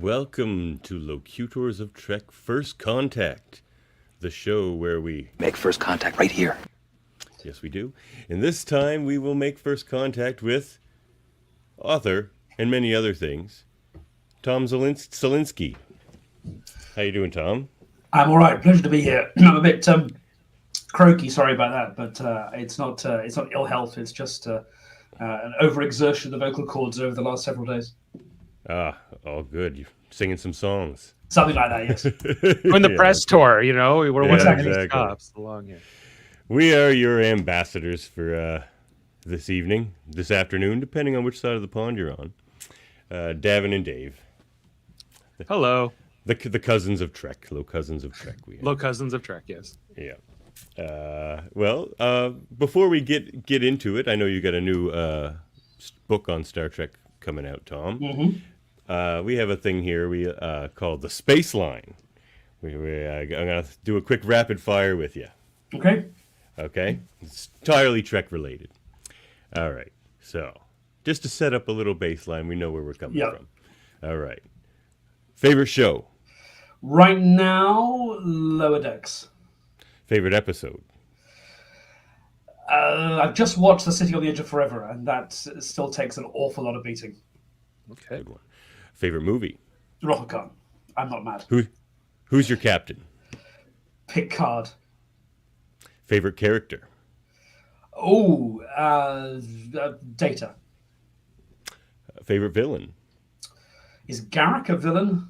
Welcome to Locutors of Trek First Contact, the show where we make first contact right here. Yes, we do. And this time we will make first contact with author and many other things, Tom Salinsky. How you doing, Tom? I'm all right. Pleasure to be here. I'm a bit croaky. Sorry about that, but it's not ill health. It's just an overexertion of the vocal cords over the last several days. Ah, all good. You're singing some songs. Something like that, yes. When the press tour, you know, we're one of these stops along here. We are your ambassadors for this evening, this afternoon, depending on which side of the pond you're on. Davan and Dave. Hello. The cousins of Trek, low cousins of Trek. Low cousins of Trek, yes. Yeah. Before we get into it, I know you got a new book on Star Trek coming out, Tom. Mm-hmm. We have a thing here we called the Space Line. I'm going to do a quick rapid fire with you. Okay? It's entirely Trek related. All right. So, just to set up a little baseline, we know where we're coming from. All right. Favorite show? Right now, Lower Decks. Favorite episode? I've just watched The City on the Edge of Forever, and that still takes an awful lot of beating. Okay. Good one. Favorite movie? Rocketcon. I'm not mad. Who's your captain? Picard. Favorite character? Oh, Data. Favorite villain? Is Garak a villain?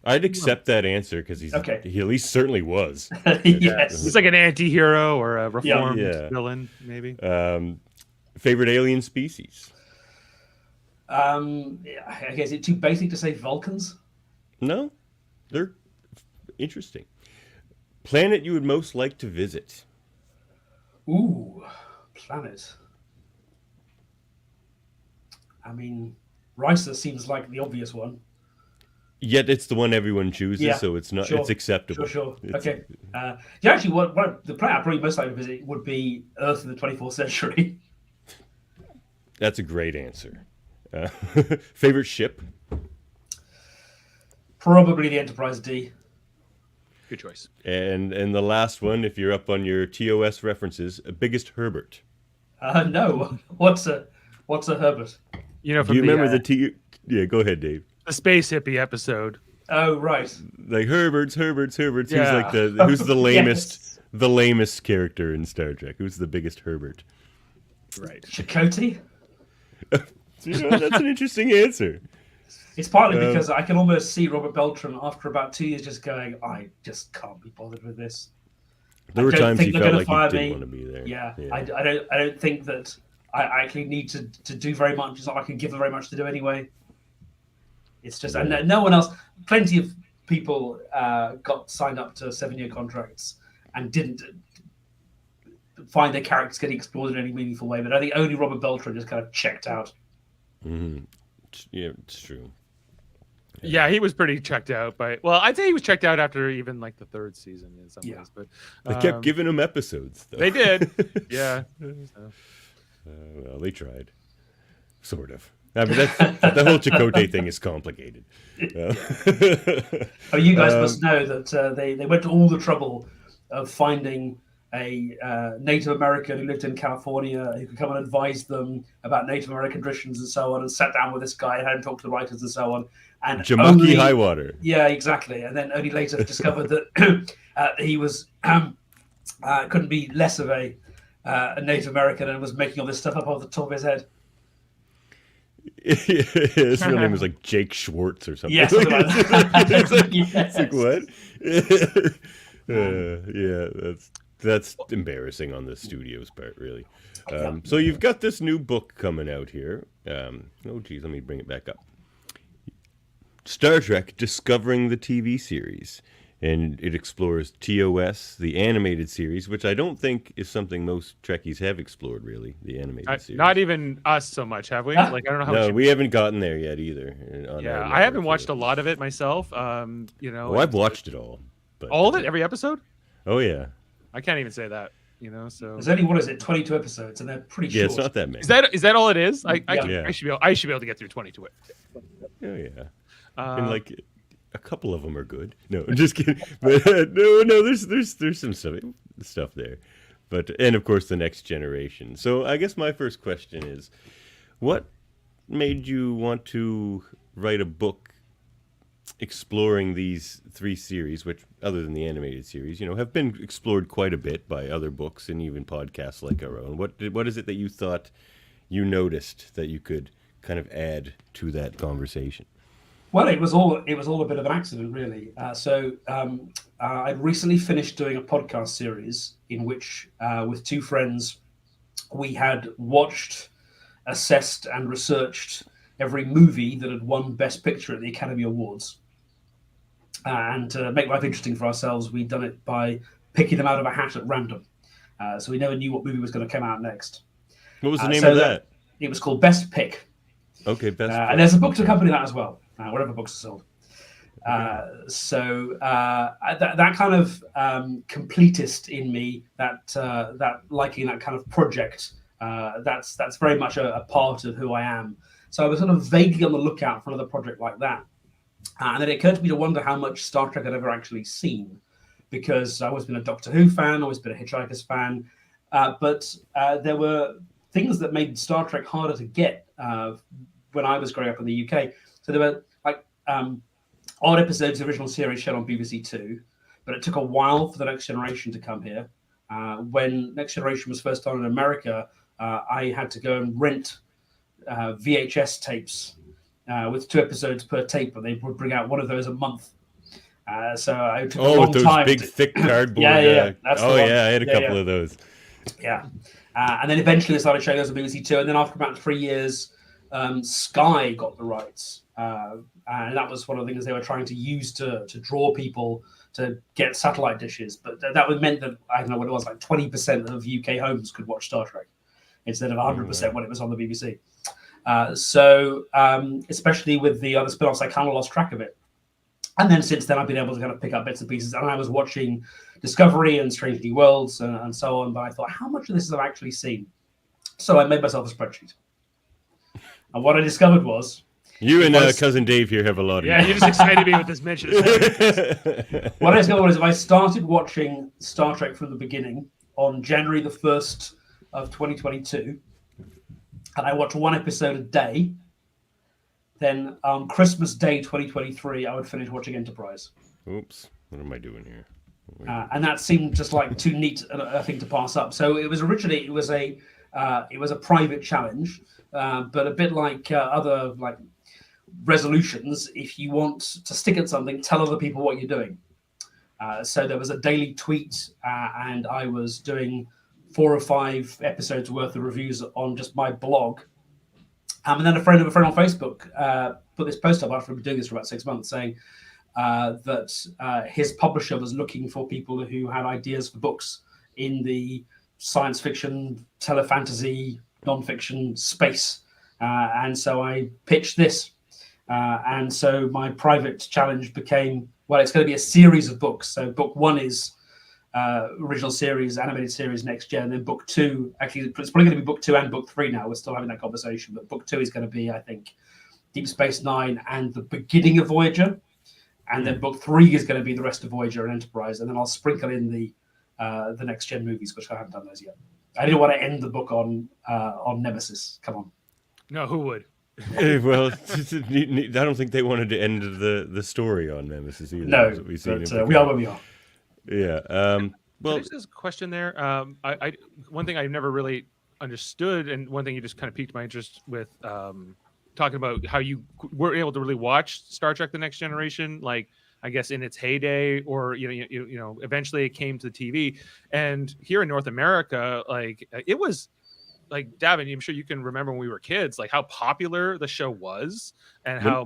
I'd accept that answer because he at least certainly was. Yes. He's like an anti-hero or a reformed villain, maybe. Favorite alien species? I guess is it too basic to say Vulcans? No, they're interesting. Planet you would most like to visit? Ooh, planet. I mean, Risa seems like the obvious one. Yet it's the one everyone chooses, so it's not. Sure. It's acceptable. Sure. Okay. Actually, what the planet I'd probably most like to visit would be Earth in the 24th century. That's a great answer. Favorite ship? Probably the Enterprise D. Good choice. And the last one, if you're up on your TOS references, biggest Herbert. No. What's a Herbert? You know, do you remember the Yeah, go ahead, Dave. The space hippie episode. Oh, right. Like Herbert's. Yeah. Who's like who's the lamest the lamest character in Star Trek? Who's the biggest Herbert? Right. Chakotay? That's an interesting answer. It's partly because I can almost see Robert Beltran after about 2 years just going, I just can't be bothered with this. There were times he felt like he didn't want to be there. Yeah. I don't think that I actually need to do very much. It's not like I can give them very much to do anyway. It's just, and no one else, plenty of people got signed up to 7-year contracts and didn't find their characters getting explored in any meaningful way. But I think only Robert Beltran just kind of checked out. Mm-hmm. Yeah, it's true. Yeah, he was pretty checked out I'd say he was checked out after even like the 3rd season in some ways. But they kept giving him episodes, though. They did. Yeah. Well, they tried. Sort of. I mean, the whole Chakotay thing is complicated. Oh, you guys must know that they went to all the trouble of finding a Native American who lived in California who could come and advise them about Native American traditions and so on, and sat down with this guy and had him talk to the writers and so on. And Jamaki Highwater. Yeah, exactly. And then only later discovered that he was couldn't be less of a Native American and was making all this stuff up off the top of his head. His real name was like Jake Schwartz or something. Yes, it's like what? Yeah, that's embarrassing on the studio's part, really. So you've got this new book coming out here. Let me bring it back up. Star Trek: Discovering the TV Series, and it explores TOS, the animated series, which I don't think is something most Trekkies have explored, really. The animated series. Not even us so much, have we? Like, I don't know how much. No, we haven't gotten there yet either. Yeah, I haven't watched a lot of it myself. Well, I've watched it all. But, all of it, every episode. Oh yeah. I can't even say that. So there's only 22 episodes, and they're pretty short. Yeah, it's not that many. Is that all it is? I should be able to get through 22. Oh yeah. And like a couple of them are good. No, I'm just kidding. But no, there's some stuff there. But and of course the Next Generation. So I guess my first question is, what made you want to write a book exploring these 3 series, which, other than the animated series, have been explored quite a bit by other books and even podcasts like our own? What is it that you thought you noticed that you could kind of add to that conversation? Well, it was all a bit of an accident, really. I'd recently finished doing a podcast series in which, with 2 friends, we had watched, assessed, and researched every movie that had won Best Picture at the Academy Awards. And to make life interesting for ourselves, we'd done it by picking them out of a hat at random. So we never knew what movie was going to come out next. What was the name of that? It was called Best Pick. Okay, Best Pick. And there's a book to accompany that as well, whatever books are sold. That kind of completist in me, that liking that kind of project, that's very much a part of who I am. So I was sort of vaguely on the lookout for another project like that. And then it occurred to me to wonder how much Star Trek I'd ever actually seen, because I've always been a Doctor Who fan, always been a Hitchhiker's fan, but there were things that made Star Trek harder to get when I was growing up in the UK. So there were like odd episodes of the original series shown on BBC Two, but it took a while for the Next Generation to come here. When Next Generation was first on in America, I had to go and rent VHS tapes with 2 episodes per tape, but they would bring out one of those a month. So I took a long with those time. big, thick cardboard. Yeah. That's the one. I had a couple of those. Yeah. And then eventually they started showing those on BBC Two, and then after about 3 years, Sky got the rights. And that was one of the things they were trying to use to draw people to get satellite dishes. But that meant that, I don't know what it was, like 20% of UK homes could watch Star Trek instead of 100% when it was on the BBC. Especially with the other spin-offs, I kind of lost track of it. And then since then, I've been able to kind of pick up bits and pieces. And I was watching Discovery and Strange New Worlds and so on. But I thought, how much of this have I actually seen? So I made myself a spreadsheet. And what I discovered was... You and Cousin Dave here have a lot of... Yeah, you just excited me with this mention. What I discovered was if I started watching Star Trek from the beginning on January the 1st of 2022, and I watched 1 episode a day, then on Christmas Day 2023, I would finish watching Enterprise. Oops, what am I doing here? And that seemed just like too neat a thing to pass up. So it was originally it was a private challenge, but a bit like other like resolutions. If you want to stick at something, tell other people what you're doing. So there was a daily tweet, and I was doing 4 or 5 episodes worth of reviews on just my blog. And then a friend on Facebook put this post up after I've been doing this for about 6 months, saying that his publisher was looking for people who had ideas for books in the science fiction, telefantasy, non-fiction space. And so I pitched this. And so my private challenge became, well, it's going to be a series of books. So book 1 is original series, animated series, Next Gen. And then book 2, actually, it's probably going to be book 2 and book 3 now. We're still having that conversation. But book 2 is going to be, I think, Deep Space Nine and the beginning of Voyager. And then book 3 is going to be the rest of Voyager and Enterprise. And then I'll sprinkle in the Next Gen movies, which I haven't done those yet. I didn't want to end the book on Nemesis. Come on. No, who would? Well, I don't think they wanted to end the story on Nemesis either. No, but we are where we are. Yeah. Well, there's this question there. I one thing I've never really understood, and one thing you just kind of piqued my interest with, talking about how you were able to really watch Star Trek: The Next Generation, like I guess in its heyday, or you know, eventually it came to the TV, and here in North America, like it was. Like Davan, I'm sure you can remember when we were kids, like how popular the show was, and how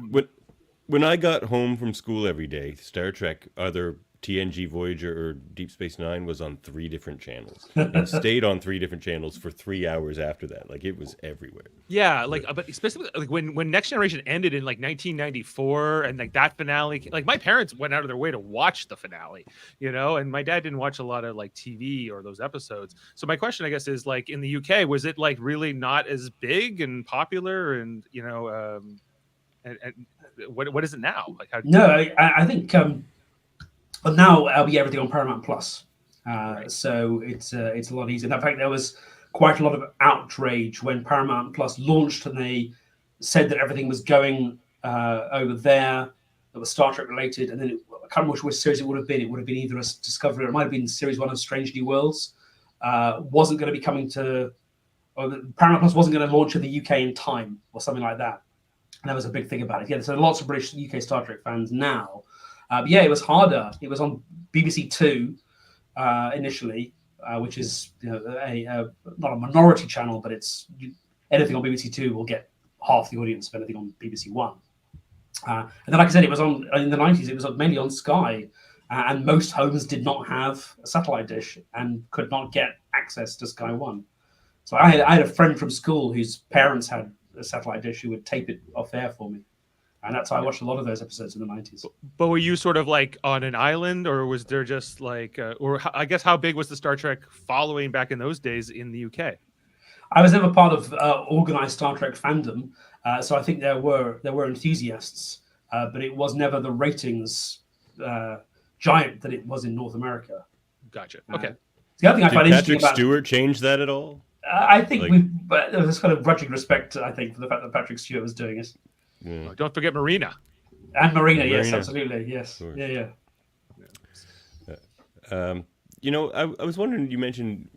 when I got home from school every day, Star Trek, either TNG, Voyager, or Deep Space Nine was on 3 different channels, and stayed on 3 different channels for 3 hours after that. Like it was everywhere. Yeah, like but especially like when Next Generation ended in like 1994, and like that finale, like my parents went out of their way to watch the finale, you know, and my dad didn't watch a lot of like TV or those episodes. So my question, I guess, is like in the UK, was it like really not as big and popular, and you know, and what is it now? Like how? No, I think but now it'll be everything on Paramount Plus. Right. So it's a lot easier. In fact, there was quite a lot of outrage when Paramount Plus launched, and they said that everything was going over there that was Star Trek related. And then I can't remember which series it would have been. It would have been either a Discovery, or it might have been Series 1 of Strange New Worlds. Wasn't going to be coming to, or Paramount Plus wasn't going to launch in the UK in time, or something like that. And that was a big thing about it. Yeah, so lots of British UK Star Trek fans now. But yeah, it was harder. It was on BBC Two initially, which is not a minority channel, but it's anything on BBC Two will get half the audience of anything on BBC One. And then, like I said, it was on in the 90s. It was mainly on Sky, and most homes did not have a satellite dish and could not get access to Sky One. So I had a friend from school whose parents had a satellite dish who would tape it off air for me. And that's how I watched a lot of those episodes in the 90s. But were you sort of like on an island, or was there just like, I guess how big was the Star Trek following back in those days in the UK? I was never part of organized Star Trek fandom, so I think there were enthusiasts, but it was never the ratings giant that it was in North America. Gotcha. Okay. The other thing I find interesting Patrick about Stewart change that at all? I think but there was kind of grudging respect, I think, for the fact that Patrick Stewart was doing it. Yeah. Don't forget Marina. And Marina, yes, absolutely, yes, sure. Yeah. I was wondering. You mentioned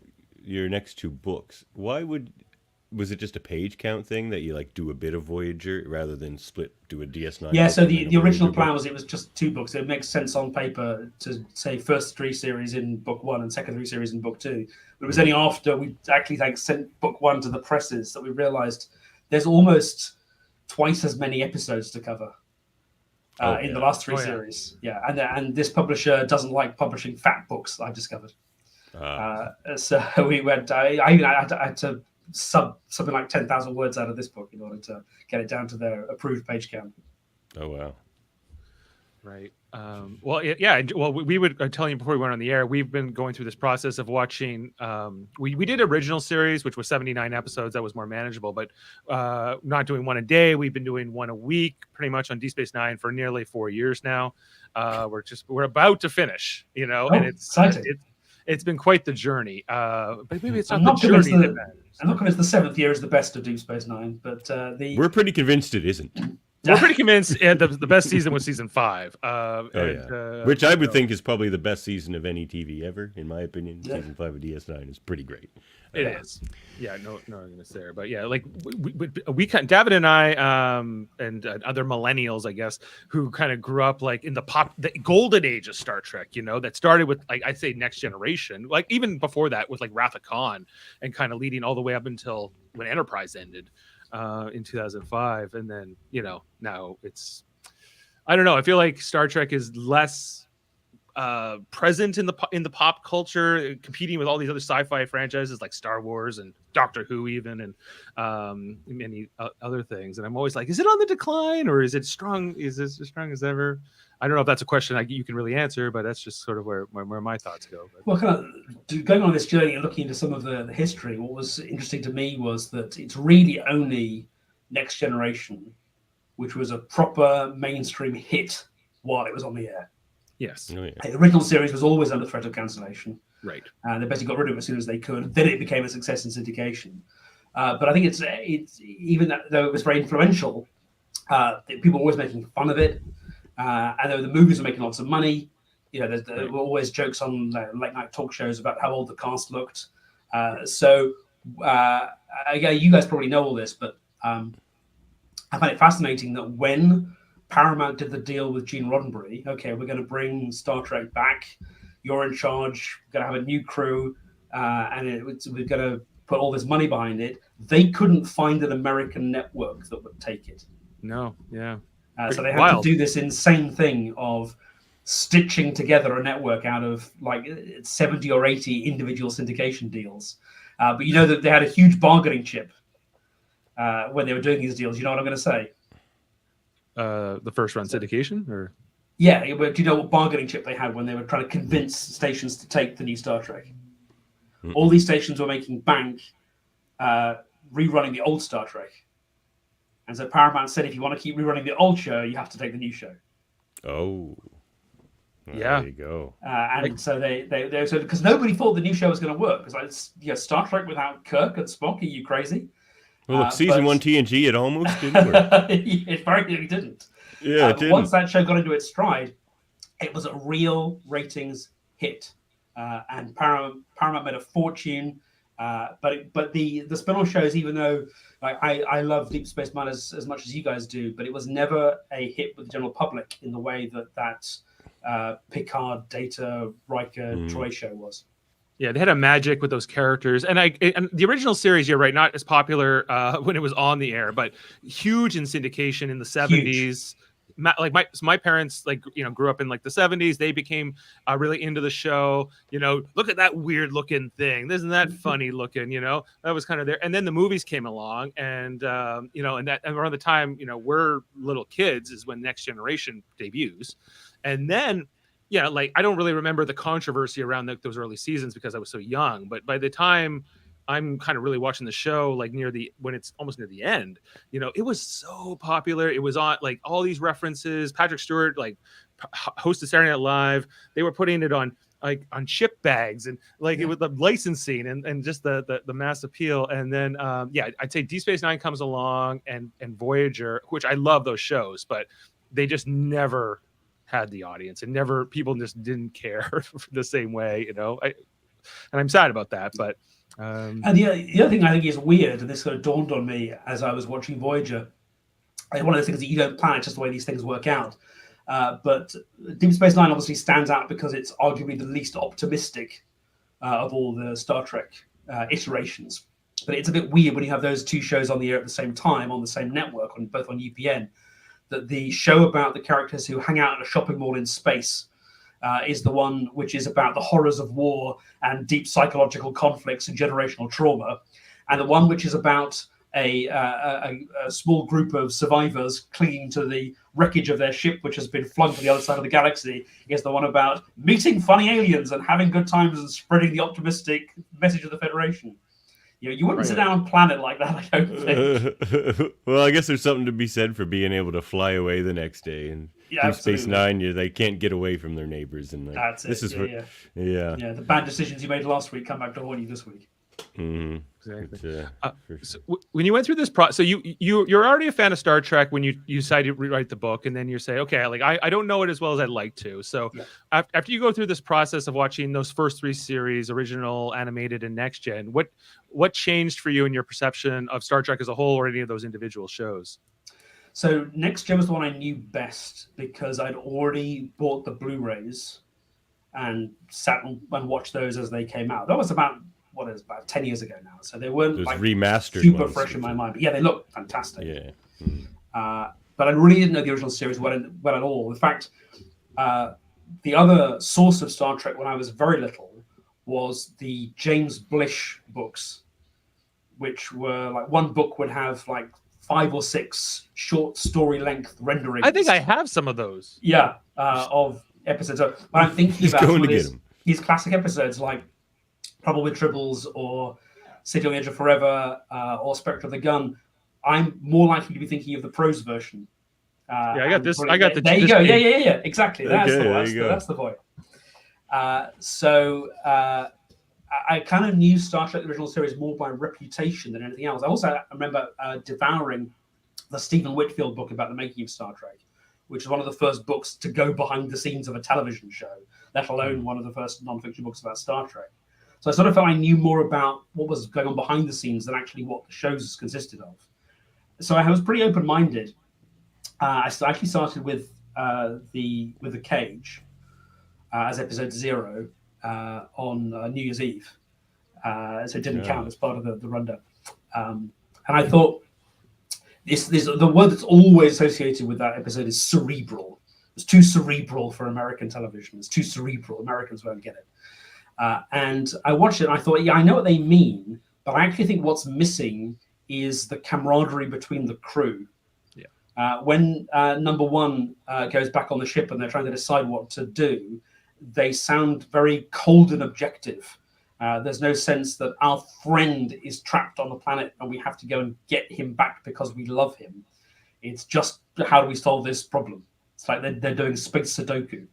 your next two books. Was it just a page count thing that you like do a bit of Voyager rather than do a DS9? Yeah, so the original plan was it was just two books. It makes sense on paper to say first three series in book one and second three series in book two. But it was only after we actually sent book one to the presses that we realized there's almost twice as many episodes to cover in the last three series. Yeah, and this publisher doesn't like publishing fat books, I've discovered. So we went, I had to sub something like 10,000 words out of this book in order to get it down to their approved page count. Oh, wow. Right. We would tell you before we went on the air, we've been going through this process of watching. We did original series, which was 79 episodes. That was more manageable, but not doing one a day. We've been doing one a week, pretty much on Deep Space Nine for nearly 4 years now. We're about to finish, and it's exciting. It's been quite the journey. But maybe it's not the journey that matters. I'm not convinced the seventh year is the best of Deep Space Nine, but we're pretty convinced it isn't. We're pretty convinced the best season was season 5. Which I would think is probably the best season of any TV ever, in my opinion. Yeah. Season 5 of DS9 is pretty great. It is. Yeah, no arguments there. But yeah, like we David and I and other millennials, I guess, who kind of grew up like in the golden age of Star Trek, that started with like I'd say Next Generation, like even before that with like Wrath of Khan and kind of leading all the way up until when Enterprise ended. In 2005, and then now it's I don't know. I feel like Star Trek is less present in the pop culture, competing with all these other sci-fi franchises like Star Wars and Doctor Who, even and many other things. And I'm always like, is it on the decline or is it strong? Is it as strong as ever? I don't know if that's a question you can really answer, but that's just sort of where my thoughts go. Well, kind of going on this journey and looking into some of the history, what was interesting to me was that it's really only Next Generation, which was a proper mainstream hit while it was on the air. Yes. Oh, yeah. The original series was always under threat of cancellation. Right. And they basically got rid of it as soon as they could. Then it became a success in syndication. But I think it's even though it was very influential, people were always making fun of it. And though the movies were making lots of money, there were always jokes on late night talk shows about how old the cast looked. So you guys probably know all this, but I find it fascinating that when Paramount did the deal with Gene Roddenberry, okay, we're going to bring Star Trek back. You're in charge. We're going to have a new crew, and we're going to put all this money behind it. They couldn't find an American network that would take it. No, yeah. So they had to do this insane thing of stitching together a network out of like 70 or 80 individual syndication deals. But that they had a huge bargaining chip when they were doing these deals. You know what I'm going to say? The first run syndication? Or yeah, but do you know what bargaining chip they had when they were trying to convince stations to take the new Star Trek? Mm-hmm. All these stations were making bank rerunning the old Star Trek. And so Paramount said, if you want to keep rerunning the old show, you have to take the new show. Oh, well, Yeah. there you go. And so they so because nobody thought the new show was going to work. Because Star Trek without Kirk and Spock, are you crazy? Well, look, season but- 1 TNG, it almost didn't work. It very clearly didn't. Yeah, it didn't. Once that show got into its stride, it was a real ratings hit, and Paramount made a fortune. But the spin-off shows, even though I love Deep Space Nine as much as you guys do, but it was never a hit with the general public in the way that Picard, Data, Riker, Troy show was. Yeah, they had a magic with those characters, and the original series, you're right, not as popular when it was on the air, but huge in syndication in the 70s. My parents grew up in like the 70s. They became really into the show. Look at that weird looking thing. Isn't that funny looking? That was kind of there. And then the movies came along, and and around the time we're little kids is when Next Generation debuts, and then. Yeah, I don't really remember the controversy around those early seasons because I was so young. But by the time I'm kind of really watching the show, when it's almost near the end, it was so popular. It was on all these references. Patrick Stewart hosted Saturday Night Live. They were putting it on chip bags and it was the licensing and just the mass appeal. And then I'd say Deep Space Nine comes along and Voyager, which I love those shows, but they just never had the audience and people just didn't care the same way, and I'm sad about that. But and the other thing I think is weird, and this sort of dawned on me as I was watching Voyager, one of those things that you don't plan, it's just the way these things work out. But Deep Space Nine obviously stands out because it's arguably the least optimistic of all the Star Trek iterations. But it's a bit weird when you have those two shows on the air at the same time on the same network, both on UPN. That the show about the characters who hang out at a shopping mall in space is the one which is about the horrors of war and deep psychological conflicts and generational trauma, and the one which is about a small group of survivors clinging to the wreckage of their ship, which has been flung to the other side of the galaxy, is the one about meeting funny aliens and having good times and spreading the optimistic message of the Federation. You wouldn't sit down on a planet like that, I don't think. Well, I guess there's something to be said for being able to fly away the next day. And Deep Space Nine, they can't get away from their neighbors. And that's this it. Is yeah. The bad decisions you made last week come back to haunt you this week. Mm-hmm. Exactly. So when you went through this process, so you're already a fan of Star Trek when you decided to rewrite the book, and then you say, okay, I don't know it as well as I'd like to. So after you go through this process of watching those first three series, original, animated, and Next Gen, what changed for you in your perception of Star Trek as a whole, or any of those individual shows? So Next Gen was the one I knew best because I'd already bought the Blu-rays and sat and watched those as they came out. That was about 10 years ago now, so they weren't remastered super ones, fresh in my mind. But yeah, they look fantastic. Yeah. But I really didn't know the original series well at all. In fact, the other source of Star Trek when I was very little was the James Blish books, which were one book would have 5 or 6 short story length renderings. I think I have some of those. Yeah, of episodes. So when I'm thinking about some of these classic episodes like Trouble with Tribbles or City on the Edge of Forever or Spectre of the Gun, I'm more likely to be thinking of the prose version. I got this. There you go. Yeah. Exactly. That's the point. So I kind of knew Star Trek the original series more by reputation than anything else. I also remember devouring the Stephen Whitfield book about the making of Star Trek, which is one of the first books to go behind the scenes of a television show, let alone one of the first non-fiction books about Star Trek. So I sort of felt I knew more about what was going on behind the scenes than actually what the shows consisted of. So I was pretty open-minded. I actually started with the Cage as episode 0 on New Year's Eve, so it didn't count as part of the rundown. And I thought the word that's always associated with that episode is cerebral. It's too cerebral for American television. It's too cerebral. Americans won't get it. And I watched it and I thought, I know what they mean, but I actually think what's missing is the camaraderie between the crew. When number one goes back on the ship and they're trying to decide what to do, they sound very cold and objective. There's no sense that our friend is trapped on the planet and we have to go and get him back because we love him. It's just how do we solve this problem? It's like they're doing space Sudoku,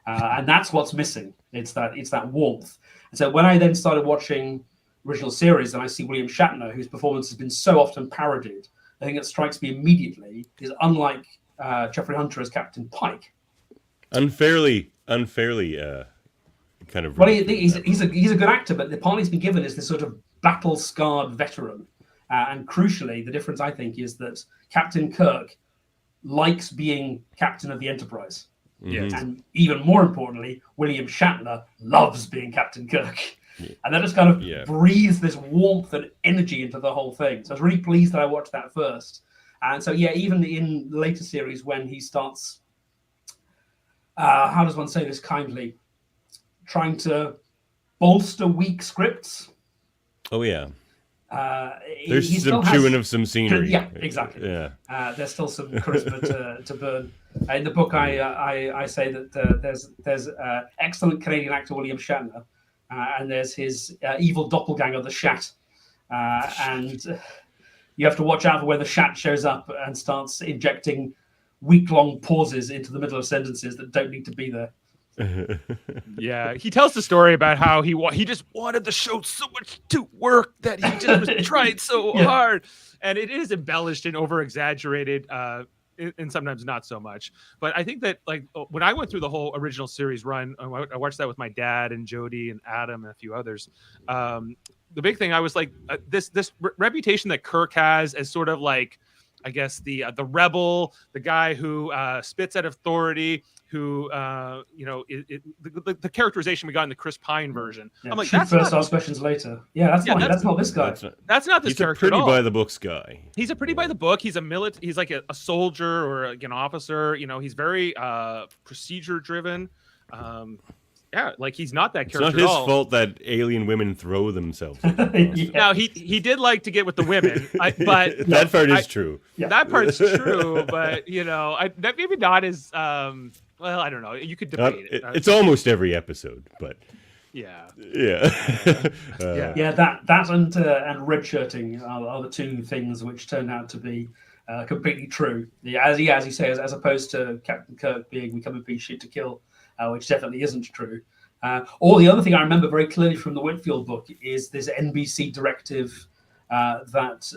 and that's what's missing. It's that warmth. And so when I then started watching original series, and I see William Shatner, whose performance has been so often parodied, the thing that strikes me immediately is, unlike Jeffrey Hunter as Captain Pike, unfairly kind of. Well, he's a good actor, but the part he's been given is this sort of battle-scarred veteran. And crucially, the difference, I think, is that Captain Kirk likes being captain of the Enterprise. Yes. And even more importantly, William Shatner loves being Captain Kirk. Yeah. And that just kind of breathes this warmth and energy into the whole thing. So I was really pleased that I watched that first. And so, even in later series, when he starts, how does one say this kindly, trying to bolster weak scripts. Oh, yeah. There's he some chewing of some scenery. Yeah, exactly. Yeah. There's still some charisma to burn. In the book, I say that there's excellent Canadian actor William Shatner, and there's his evil doppelganger, the Shat. And you have to watch out for where the Shat shows up and starts injecting week-long pauses into the middle of sentences that don't need to be there. Yeah, he tells the story about how he just wanted the show so much to work that he just tried so hard, and it is embellished and over exaggerated, and sometimes not so much. But I think that, like, when I went through the whole original series run, I watched that with my dad and Jody and Adam and a few others. The big thing I was like, this reputation that Kirk has as sort of like, I guess the rebel, the guy who spits at authority, who the characterization we got in the Chris Pine version. Yeah, I'm like, that's first, ask questions later. Yeah, that's not this guy. That's not this he's character a pretty at all. by the books guy. He's a pretty by the book. He's he's like a soldier or like an officer. He's very procedure driven. Like he's not that character. It's not his fault that alien women throw themselves. Now he did like to get with the women, but that part is true. Yeah. That part's true, but that maybe not as well. I don't know. You could debate it. It's almost every episode, but yeah. That and red shirting are the two things which turned out to be completely true. As you say, as opposed to Captain Kirk being "we come in peace, shoot to kill." Which definitely isn't true. Or the other thing I remember very clearly from the Whitfield book is this NBC directive that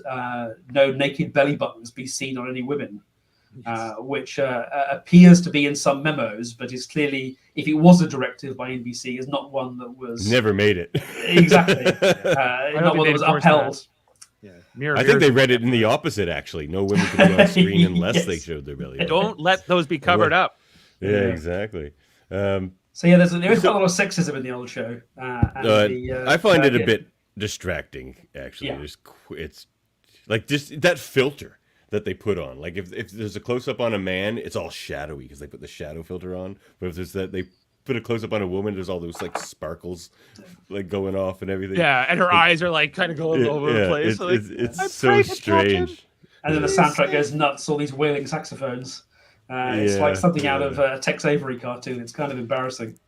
no naked belly buttons be seen on any women, which appears to be in some memos, but is clearly, if it was a directive by NBC, is not one that was... Never made it. Exactly. Not one that was upheld. Yeah. I think they read it in the opposite, actually. No women could be on screen unless they showed their belly button. Don't let those be covered up. Yeah, exactly. So there is quite a lot of sexism in the old show. I find it a bit distracting, actually. Yeah. It's like just that filter that they put on. Like if there's a close up on a man, it's all shadowy because they put the shadow filter on. But if there's they put a close up on a woman, there's all those like sparkles like going off and everything. Yeah, and her eyes are like kind of going over the place. It's so strange. And then the soundtrack goes nuts. All these wailing saxophones. It's like something out of a Tex Avery cartoon. It's kind of embarrassing.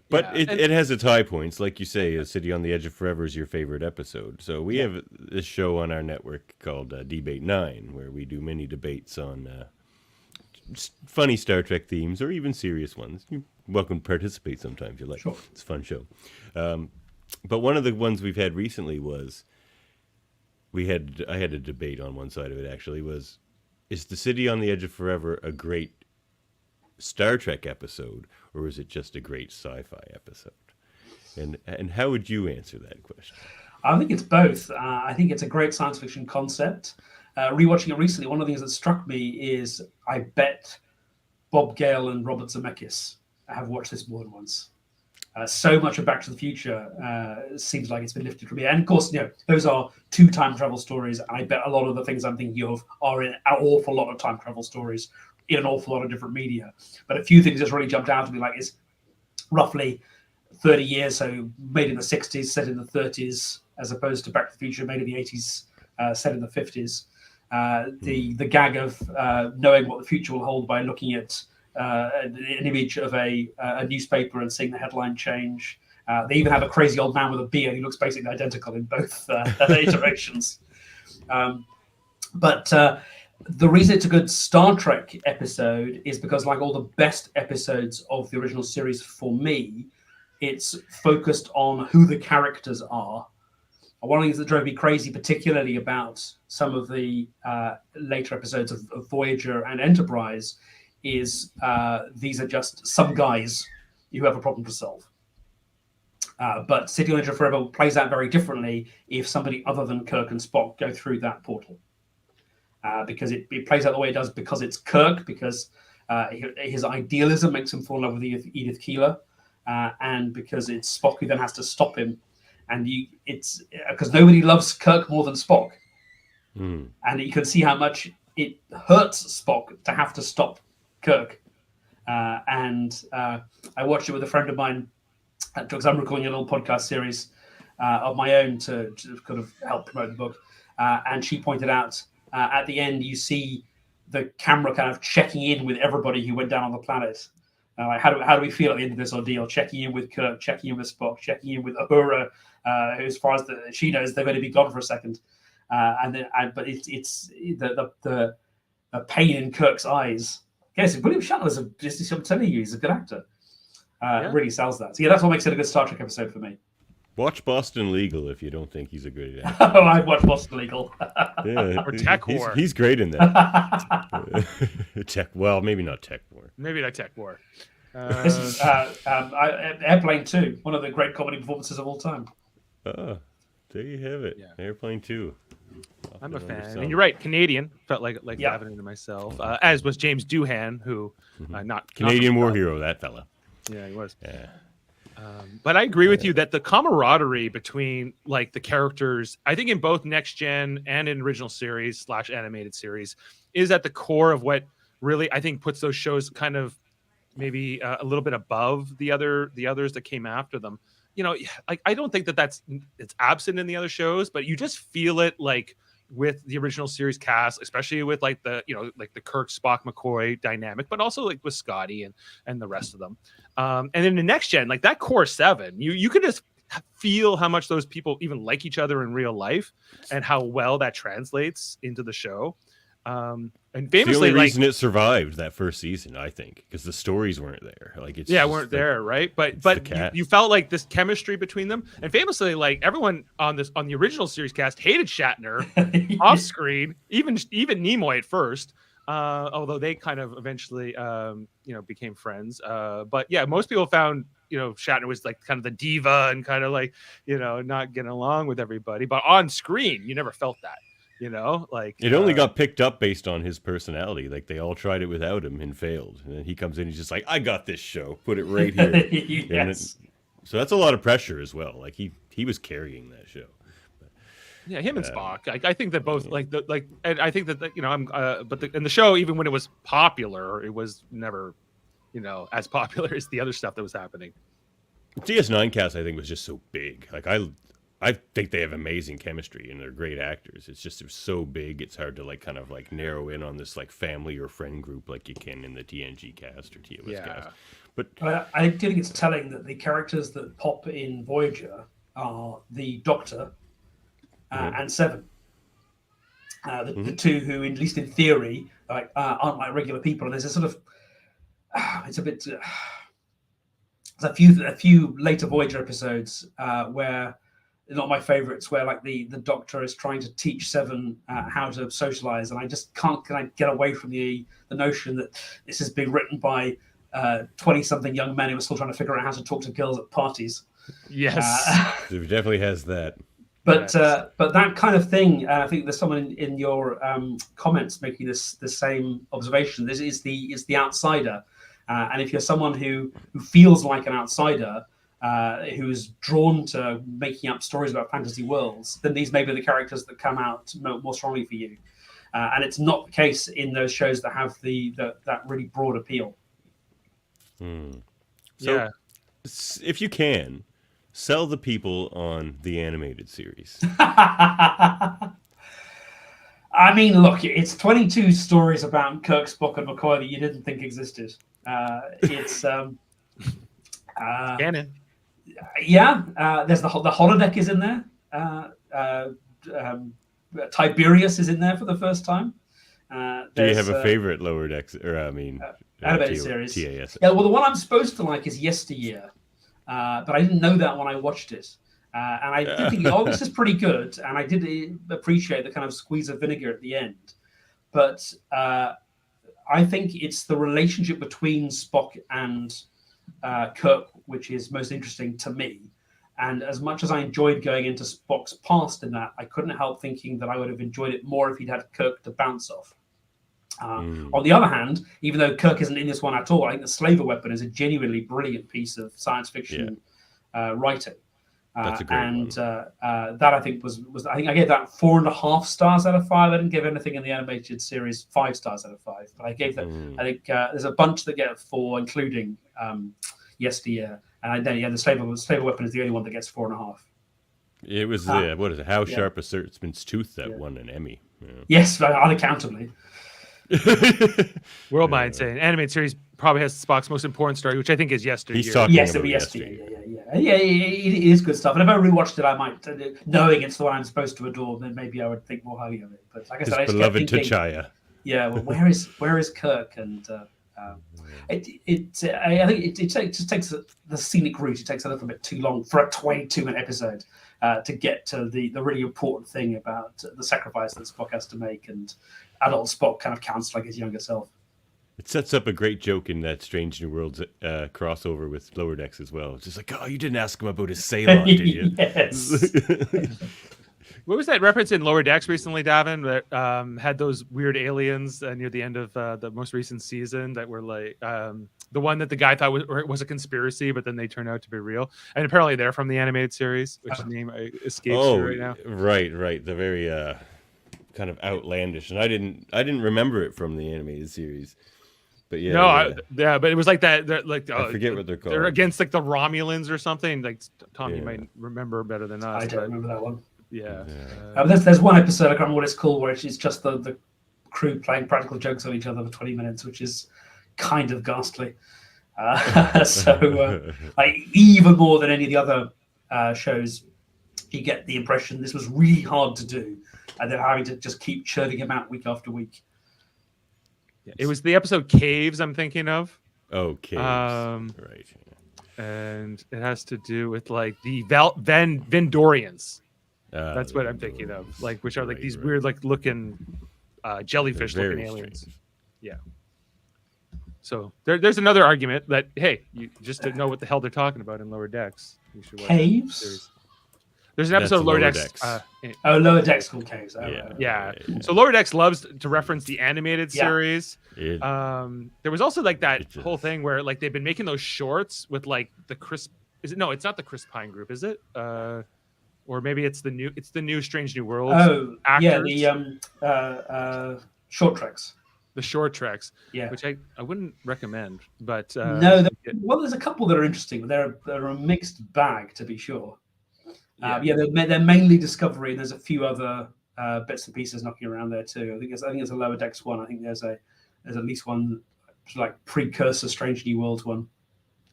But it has its high points. Like you say, A City on the Edge of Forever is your favorite episode. So we have this show on our network called Debate 9, where we do mini debates on funny Star Trek themes or even serious ones. You're welcome to participate sometime if you like. Sure. It's a fun show. But one of the ones we've had recently was I had a debate on one side of it, actually, was, is The City on the Edge of Forever a great Star Trek episode, or is it just a great sci-fi episode? And how would you answer that question? I think it's both. I think it's a great science fiction concept. Rewatching it recently, one of the things that struck me is I bet Bob Gale and Robert Zemeckis have watched this more than once. So much of Back to the Future seems like it's been lifted from here. And of course, those are two time travel stories. I bet a lot of the things I'm thinking of are in an awful lot of time travel stories in an awful lot of different media. But a few things just really jumped out to me, like it's roughly 30 years, so made in the 60s, set in the 30s, as opposed to Back to the Future, made in the 80s, set in the 50s. The gag of knowing what the future will hold by looking at an image of a newspaper and seeing the headline change. They even have a crazy old man with a beard who looks basically identical in both iterations. But The reason it's a good Star Trek episode is because, like all the best episodes of the original series for me, it's focused on who the characters are. One of the things that drove me crazy, particularly about some of the later episodes of Voyager and Enterprise, is these are just some guys who have a problem to solve. But City on Edge of Forever plays out very differently if somebody other than Kirk and Spock go through that portal. Because it plays out the way it does because it's Kirk, because his idealism makes him fall in love with Edith Keeler, and because it's Spock who then has to stop him. And it's because nobody loves Kirk more than Spock. And you can see how much it hurts Spock to have to stop Kirk. And I watched it with a friend of mine because I'm recording a little podcast series of my own to kind of help promote the book. And she pointed out at the end, you see the camera kind of checking in with everybody who went down on the planet. Like how do we feel at the end of this ordeal? Checking in with Kirk, checking in with Spock, checking in with Uhura, who, as far as she knows, they're going to be gone for a second. But it's the pain in Kirk's eyes. Yes, William Shatner's I'm telling you, he's a good actor. Really sells that. So yeah, that's what makes it a good Star Trek episode for me. Watch Boston Legal if you don't think he's a good actor. Oh, I've watched Boston Legal. Yeah, Or Tech War. He's great in that. Well, maybe not Tech War. Maybe not Tech War. This is Airplane 2, one of the great comedy performances of all time. Oh, there you have it. Yeah. Airplane 2. I'm a fan. And you're right, Canadian. Felt like diving into myself. As was James Doohan, who not Canadian not war hero, that fella. Yeah, he was. Yeah. But I agree with you that the camaraderie between like the characters, I think in both Next Gen and in original series / animated series, is at the core of what really I think puts those shows kind of maybe a little bit above the others that came after them. You know, like I don't think it's absent in the other shows, but you just feel it like with the original series cast, especially with like the Kirk, Spock, McCoy dynamic, but also like with Scotty and the rest of them. And then the Next Gen, like that core 7, you could just feel how much those people even like each other in real life and how well that translates into the show. And famously, it's the only reason it survived that first season, I think, because the stories weren't there. Like weren't there, right? But you felt like this chemistry between them, and famously, like everyone on the original series cast hated Shatner off screen, even Nimoy at first. Although they kind of eventually, became friends. But yeah, most people found Shatner was like kind of the diva and kind of like not getting along with everybody. But on screen, you never felt that. Like it only got picked up based on his personality. Like they all tried it without him and failed. And then he comes in, he's just like, I got this show. Put it right here. Yes. So that's a lot of pressure as well. Like he was carrying that show. Yeah, him and Spock. I think that both and I think that the show, even when it was popular, it was never, as popular as the other stuff that was happening. DS9 cast, I think, was just so big. Like I think they have amazing chemistry and they're great actors. It's just so big, it's hard to kind of narrow in on this family or friend group like you can in the TNG cast or TOS cast. But I do think it's telling that the characters that pop in Voyager are the Doctor and Seven. The two who, at least in theory, aren't like regular people. And there's a sort of, it's a bit. There's a few later Voyager episodes where. Not my favorites, where the Doctor is trying to teach Seven how to socialize, and I just can't get away from the notion that this has been written by 20-something young men who are still trying to figure out how to talk to girls at parties. Yes, it definitely has that. But that kind of thing, I think there's someone in your comments making the same observation. This is the outsider, and if you're someone who feels like an outsider. Who's drawn to making up stories about fantasy worlds, then these may be the characters that come out more strongly for you. And it's not the case in those shows that have that really broad appeal. So, if you can, sell the people on the animated series. I mean, look, it's 22 stories about Kirk, Spock, and McCoy that you didn't think existed. It's canon. There's the holodeck is in there. Tiberius is in there for the first time. Do you have a favorite Lower Decks, or animated series? TAS? Yeah, well, the one I'm supposed to like is Yesteryear, but I didn't know that when I watched it. And I did think, oh, this is pretty good. And I did appreciate the kind of squeeze of vinegar at the end. But I think it's the relationship between Spock and Kirk, which is most interesting to me. And as much as I enjoyed going into Spock's past in that, I couldn't help thinking that I would have enjoyed it more if he'd had Kirk to bounce off. On the other hand, even though Kirk isn't in this one at all, I think The Slaver Weapon is a genuinely brilliant piece of science fiction writing. That's a great one. That I think was I think I gave that 4.5 stars out of 5. I didn't give anything in the animated series 5 stars out of 5, but I gave that. I think there's a bunch that get 4, including Yesteryear, and then the Slaver Weapon is the only one that gets 4.5. It was what is it? How Sharp a Swordsman's Tooth that won an Emmy. Yeah. Yes, unaccountably. World Mind saying animated series probably has Spock's most important story, which I think is Yesteryear. He's talking Yes, about Yesteryear. Yeah, it is good stuff. And if I rewatched it, I might, knowing it's the one I'm supposed to adore, then maybe I would think more highly of it. But like I said, I just beloved kept thinking, T'Challa. Yeah, well, where is Kirk? And I think it just takes the scenic route. It takes a little bit too long for a 22-minute episode to get to the really important thing about the sacrifice that Spock has to make, and adult Spock kind of counts like his younger self. It sets up a great joke in that Strange New Worlds crossover with Lower Decks as well. It's just like, oh, you didn't ask him about his Ceylon, did you? Yes. What was that reference in Lower Decks recently, Davan, that had those weird aliens near the end of the most recent season that were like the one that the guy thought was a conspiracy, but then they turned out to be real? And apparently they're from the animated series, which name escapes me right now. Right. The very kind of outlandish. And I didn't remember it from the animated series. But but it was like that. I forget what they're called. They're against like the Romulans or something. Like Tom, you might remember better than us. I don't remember that one. Yeah. There's one episode, I can't remember what it's called, where it's just the crew playing practical jokes on each other for 20 minutes, which is kind of ghastly. Like even more than any of the other shows, you get the impression this was really hard to do, and they're having to just keep churning them out week after week. Yeah, it was the episode Caves I'm thinking of. Oh, Caves. Right. And it has to do with like the Vendorians. That's what I'm thinking of. Like, which are like these weird, like looking jellyfish looking aliens. Strange. Yeah. So there's another argument that, hey, you just don't know what the hell they're talking about in Lower Decks. You should watch Caves? There's an episode of Lower Decks. Lower Decks called Caves. Yeah. So Lower Decks loves to reference the animated series. There was also like that whole thing where like they've been making those shorts with like the Chris. Is it? No, it's not the Chris Pine group, is it? Or maybe it's the new Strange New Worlds. Oh, actors. Yeah, the short treks. The short treks, which I wouldn't recommend. But no, there's a couple that are interesting, but they're a mixed bag, to be sure. They're mainly Discovery, and there's a few other bits and pieces knocking around there too. I think it's a Lower Decks one. I think there's at least one like precursor Strange New Worlds one.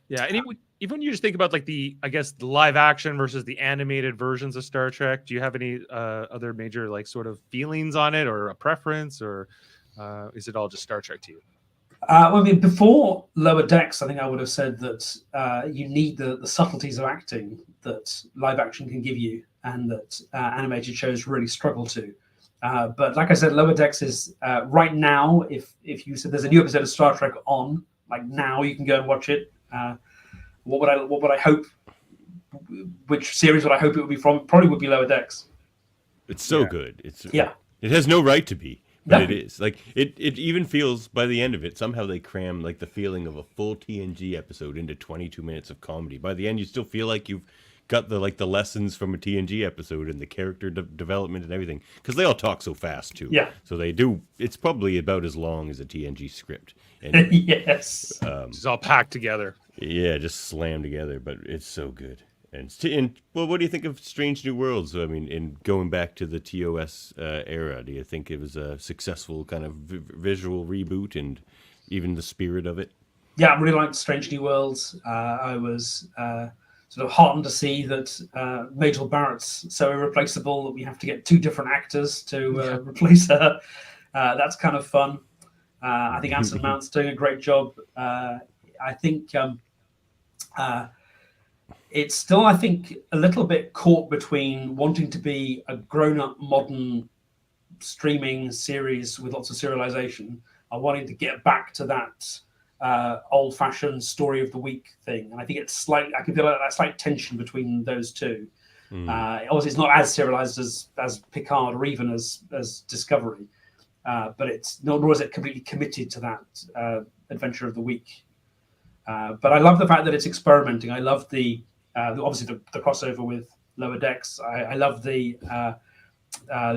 Yeah, and even when you just think about like the live action versus the animated versions of Star Trek, do you have any other major like sort of feelings on it, or a preference, or is it all just Star Trek to you? I mean, before Lower Decks, I think I would have said that you need the subtleties of acting that live action can give you, and that animated shows really struggle to. But like I said, Lower Decks is right now. If you said there's a new episode of Star Trek on, like now, you can go and watch it. What would I hope? Which series would I hope it would be from? Probably would be Lower Decks. It's so good. It has no right to be. But it is. Like it even feels by the end of it, somehow they cram like the feeling of a full TNG episode into 22 minutes of comedy. By the end, you still feel like you've got the lessons from a TNG episode and the character development and everything, because they all talk so fast too. Yeah. So they do. It's probably about as long as a TNG script. Anyway, yes. It's all packed together. Yeah, just slammed together, but it's so good. And what do you think of Strange New Worlds? I mean, in going back to the TOS era, do you think it was a successful kind of visual reboot and even the spirit of it? Yeah, I really liked Strange New Worlds. I was sort of heartened to see that Majel Barrett's so irreplaceable that we have to get 2 different actors to replace her. That's kind of fun. I think Anson Mount's doing a great job. I think it's still, I think, a little bit caught between wanting to be a grown-up modern streaming series with lots of serialization and wanting to get back to that old-fashioned story of the week thing. And I think it's I can feel like that slight tension between those two. Obviously, it's not as serialized as Picard or even as Discovery, but it's nor is it completely committed to that adventure of the week. But I love the fact that it's experimenting. I love obviously the crossover with Lower Decks. I love the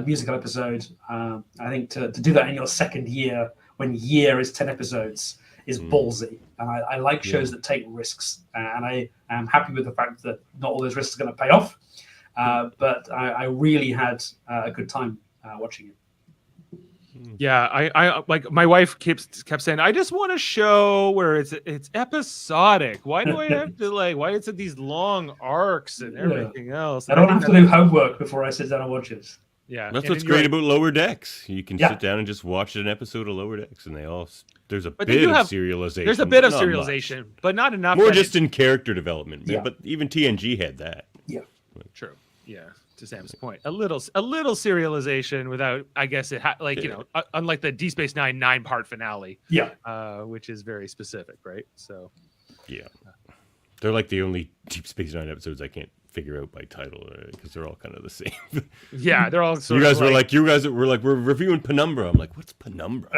musical episode. I think to do that in your second year, when year is 10 episodes, is ballsy. And I like shows that take risks. And I am happy with the fact that not all those risks are going to pay off. But I really had a good time watching it. Yeah, I like my wife kept saying, I just want a show where it's episodic. Why do I have to why is it these long arcs and everything else? I don't have to do homework before I sit down and watch it. Yeah, that's what's great about Lower Decks. You can sit down and just watch an episode of Lower Decks, and there's a bit of serialization. There's a bit of serialization, but not enough. More just in character development. Yeah. But even TNG had that. Yeah, true. Yeah, to Sam's point, a little serialization without, I guess it unlike the Deep Space Nine 9-part finale. Yeah, which is very specific, right? So, yeah, they're like the only Deep Space Nine episodes I can't figure out by title because they're all kind of the same. Yeah, they're all. You guys were like, we're reviewing Penumbra. I'm like, what's Penumbra?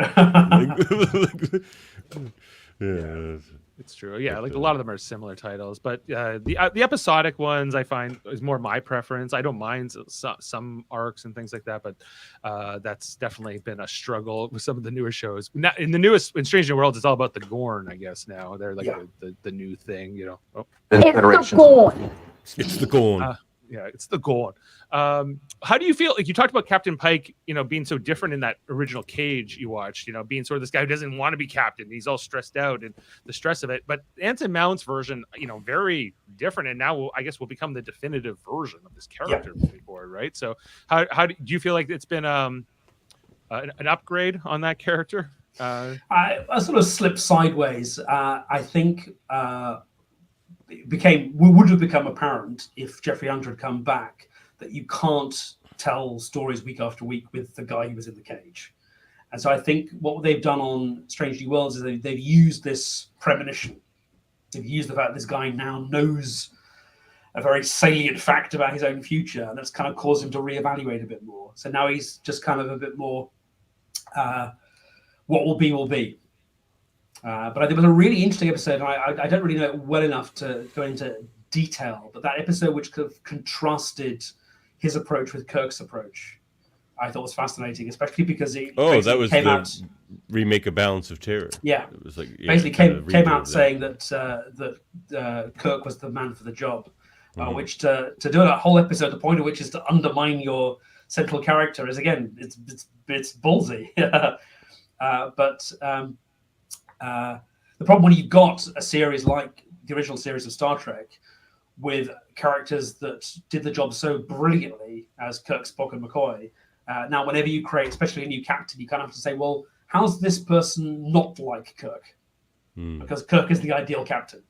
Yeah. It's true. Yeah, like a lot of them are similar titles, but the episodic ones I find is more my preference. I don't mind some arcs and things like that, but that's definitely been a struggle with some of the newer shows. In the newest, in Strange New Worlds, it's all about the Gorn, I guess. Now they're like the new thing, you know. Oh. It's the Gorn. It's the Gorn. Yeah, it's the Gorn. How do you feel? Like you talked about Captain Pike, being so different in that original Cage you watched, being sort of this guy who doesn't want to be captain. He's all stressed out and the stress of it. But Anson Mount's version, very different. And now I guess will become the definitive version of this character moving forward, right? So how do you feel like it's been an upgrade on that character? I sort of slipped sideways. I think would have become apparent if Jeffrey Hunter had come back that you can't tell stories week after week with the guy who was in the cage. And so I think what they've done on Strange New Worlds is they've used this premonition. They've used the fact this guy now knows a very salient fact about his own future, and that's kind of caused him to reevaluate a bit more. So now he's just kind of a bit more what will be will be. But I think it was a really interesting episode, and I don't really know it well enough to go into detail, but that episode which kind of contrasted his approach with Kirk's approach, I thought was fascinating, especially because it that was came the out, remake of Balance of Terror. Yeah, it was like basically came out saying that Kirk was the man for the job, which to do a whole episode, the point of which is to undermine your central character is again it's ballsy. But the problem when you've got a series like the original series of Star Trek with characters that did the job so brilliantly as Kirk, Spock, and McCoy, now whenever you create, especially a new captain, you kind of have to say, well, how's this person not like Kirk? Because Kirk is the ideal captain.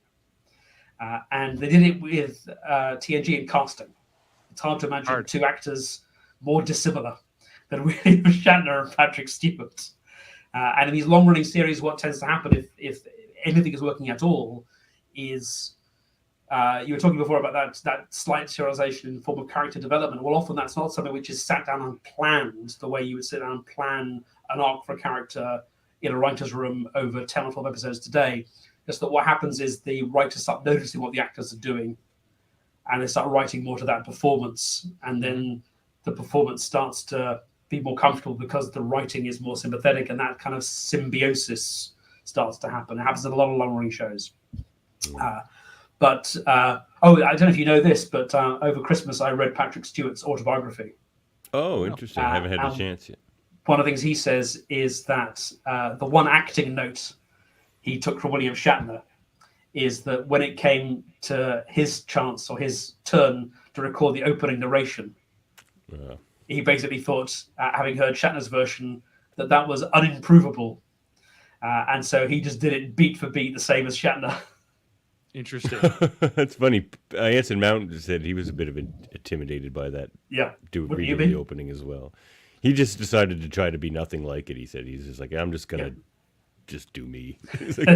And they did it with TNG in casting. It's hard to imagine two actors more dissimilar than William Shatner and Patrick Stewart. And in these long-running series, what tends to happen if anything is working at all is you were talking before about that slight serialization in the form of character development. Well, often that's not something which is sat down and planned the way you would sit down and plan an arc for a character in a writer's room over 10 or 12 episodes today. Just that what happens is the writers start noticing what the actors are doing, and they start writing more to that performance, and then the performance starts to be more comfortable because the writing is more sympathetic, and that kind of symbiosis starts to happen. It happens in a lot of long-running shows. But I don't know if you know this, but over Christmas I read Patrick Stewart's autobiography. Oh, interesting. I haven't had the chance yet. One of the things he says is that the one acting note he took from William Shatner is that when it came to his chance or his turn to record the opening narration, he basically thought, having heard Shatner's version, that was unimprovable, and so he just did it beat for beat, the same as Shatner. Interesting. That's funny. Anson Mount said he was a bit of intimidated by that. Yeah, wouldn't you redoing be? the opening as well. He just decided to try to be nothing like it. He said he's just like, I'm just gonna just do me.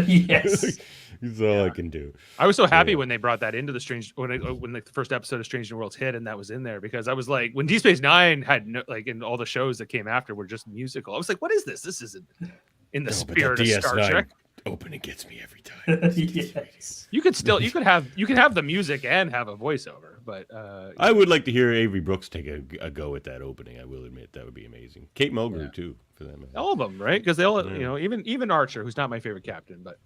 Yes, It's all I can do. I was so happy when they brought that into the when the first episode of Strange New Worlds hit and that was in there, because I was like, when Deep Space Nine had and all the shows that came after were just musical, I was like, what is this? This isn't in the spirit of Star Trek. Opening gets me every time. yes. You could have the music and have a voiceover, but I would like to hear Avery Brooks take a go at that opening. I will admit that would be amazing. Kate Mulgrew too, for that matter. all of them, right? Because they all, even Archer, who's not my favorite captain, but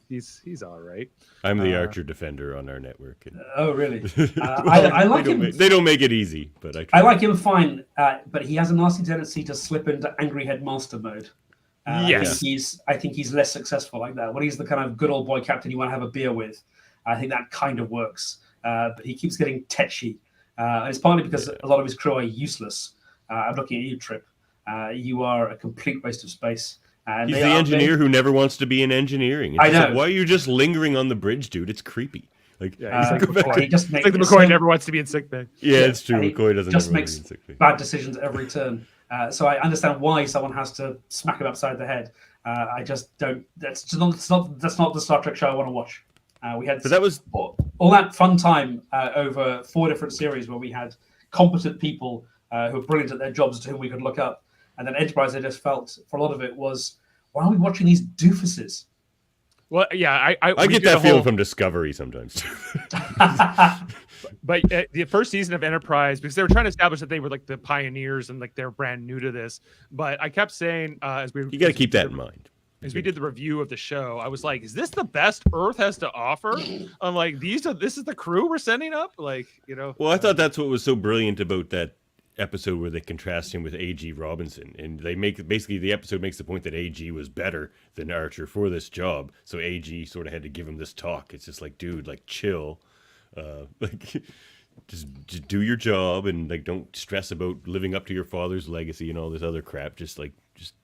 he's all right. I'm the Archer defender on our network. Oh, really? I like him. They don't make it easy, but I like him fine, but he has a nasty tendency to slip into angry headmaster mode. Yes. I think he's less successful like that. When he's the kind of good old boy captain you want to have a beer with, I think that kind of works. But he keeps getting tetchy. And it's partly because a lot of his crew are useless. I'm looking at you, Trip. You are a complete waste of space. He's the engineer who never wants to be in engineering. It's I know. like, why are you just lingering on the bridge, dude? It's creepy. Like, he just It's like the McCoy never wants to be in sickbay. Yeah, it's true. McCoy doesn't just ever makes want to be in sick bay. bad decisions every turn. So I understand why someone has to smack him upside the head. I just don't. That's not the Star Trek show I want to watch. We had all that fun time over 4 different series where we had competent people who were brilliant at their jobs to whom we could look up, and then Enterprise, I just felt for a lot of it was, why are we watching these doofuses? Well, yeah, I get that feeling from Discovery sometimes too. But the first season of Enterprise, because they were trying to establish that they were like the pioneers and like they're brand new to this. But I kept saying, you got to keep that in mind. As we did the review of the show, I was like, "Is this the best Earth has to offer?" I'm like, "This is the crew we're sending up." Like, Well, I thought that's what was so brilliant about that episode where they contrast him with A.G. Robinson, and they basically the episode makes the point that A.G. was better than Archer for this job, so A.G. sort of had to give him this talk. It's just like, dude, like chill, like just do your job and like don't stress about living up to your father's legacy and all this other crap. Just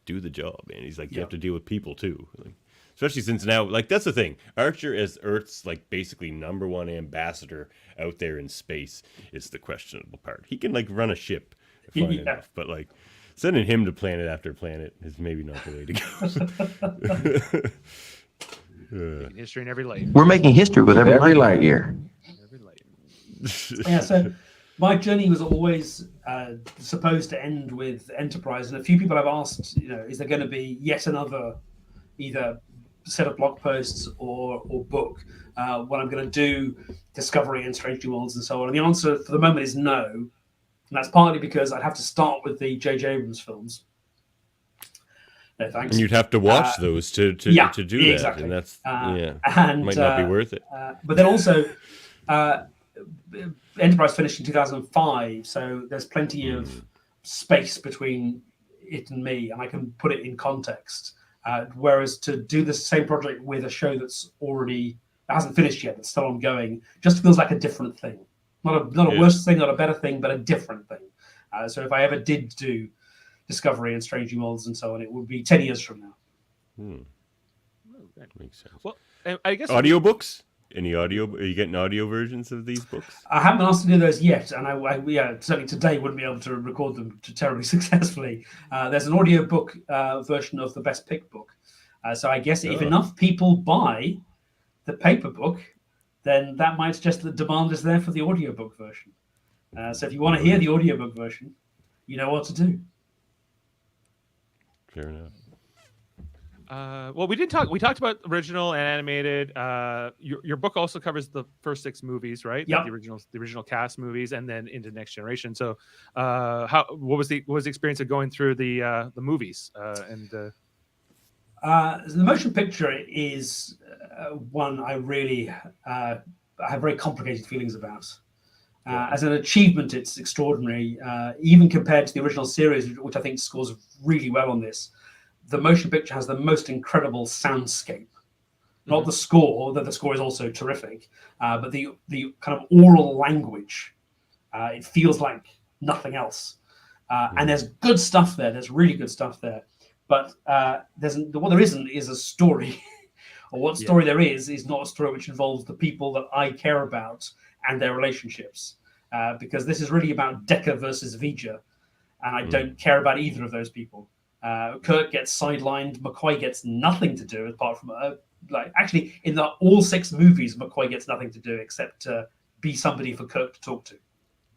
do the job, man. He's like, you have to deal with people too. Like, especially since now, like that's the thing. Archer as Earth's like basically #1 ambassador out there in space is the questionable part. He can like run a ship, fine enough, but like sending him to planet after planet is maybe not the way to go. History in every light. We're making history with every light year. Every light. Yeah, so my journey was always supposed to end with Enterprise, and a few people have asked, is there going to be yet another either set of blog posts or book when I'm going to do Discovery and Strange New Worlds and so on? And the answer for the moment is no, and that's partly because I'd have to start with the J.J. Abrams films. No thanks. And you'd have to watch those to do that, and that's and might not be worth it. But then also, Enterprise finished in 2005, so there's plenty of space between it and me, and I can put it in context. Whereas to do the same project with a show that hasn't finished yet, that's still ongoing, just feels like a different thing. Not a worse thing, not a better thing, but a different thing. So if I ever did do Discovery and Strange New Worlds and so on, it would be 10 years from now. Makes sense. Well, I guess audiobooks. Any audio? Are you getting audio versions of these books? I haven't been asked to do those yet, and I certainly today wouldn't be able to record them terribly successfully. There's an audio book version of the Best Pick book, so I guess if enough people buy the paper book, then that might suggest that the demand is there for the audiobook version. So if you want to hear the audiobook version, you know what to do. Fair enough. Well, we talked about original and animated. Your book also covers the first 6 movies, right? Yeah. The original cast movies, and then into Next Generation. So, what was the experience of going through the movies? The motion picture is one I really have very complicated feelings about. As an achievement, it's extraordinary, even compared to the original series, which I think scores really well on this. The motion picture has the most incredible soundscape. Not the score, though the score is also terrific, but the kind of oral language. It feels like nothing else. And there's good stuff there. There's really good stuff there. But what there isn't is a story. Or what story there is not a story which involves the people that I care about and their relationships. Because this is really about Decker versus Vija. And I don't care about either of those people. Kirk gets sidelined. McCoy gets nothing to do apart from actually in all 6 movies, McCoy gets nothing to do except to be somebody for Kirk to talk to.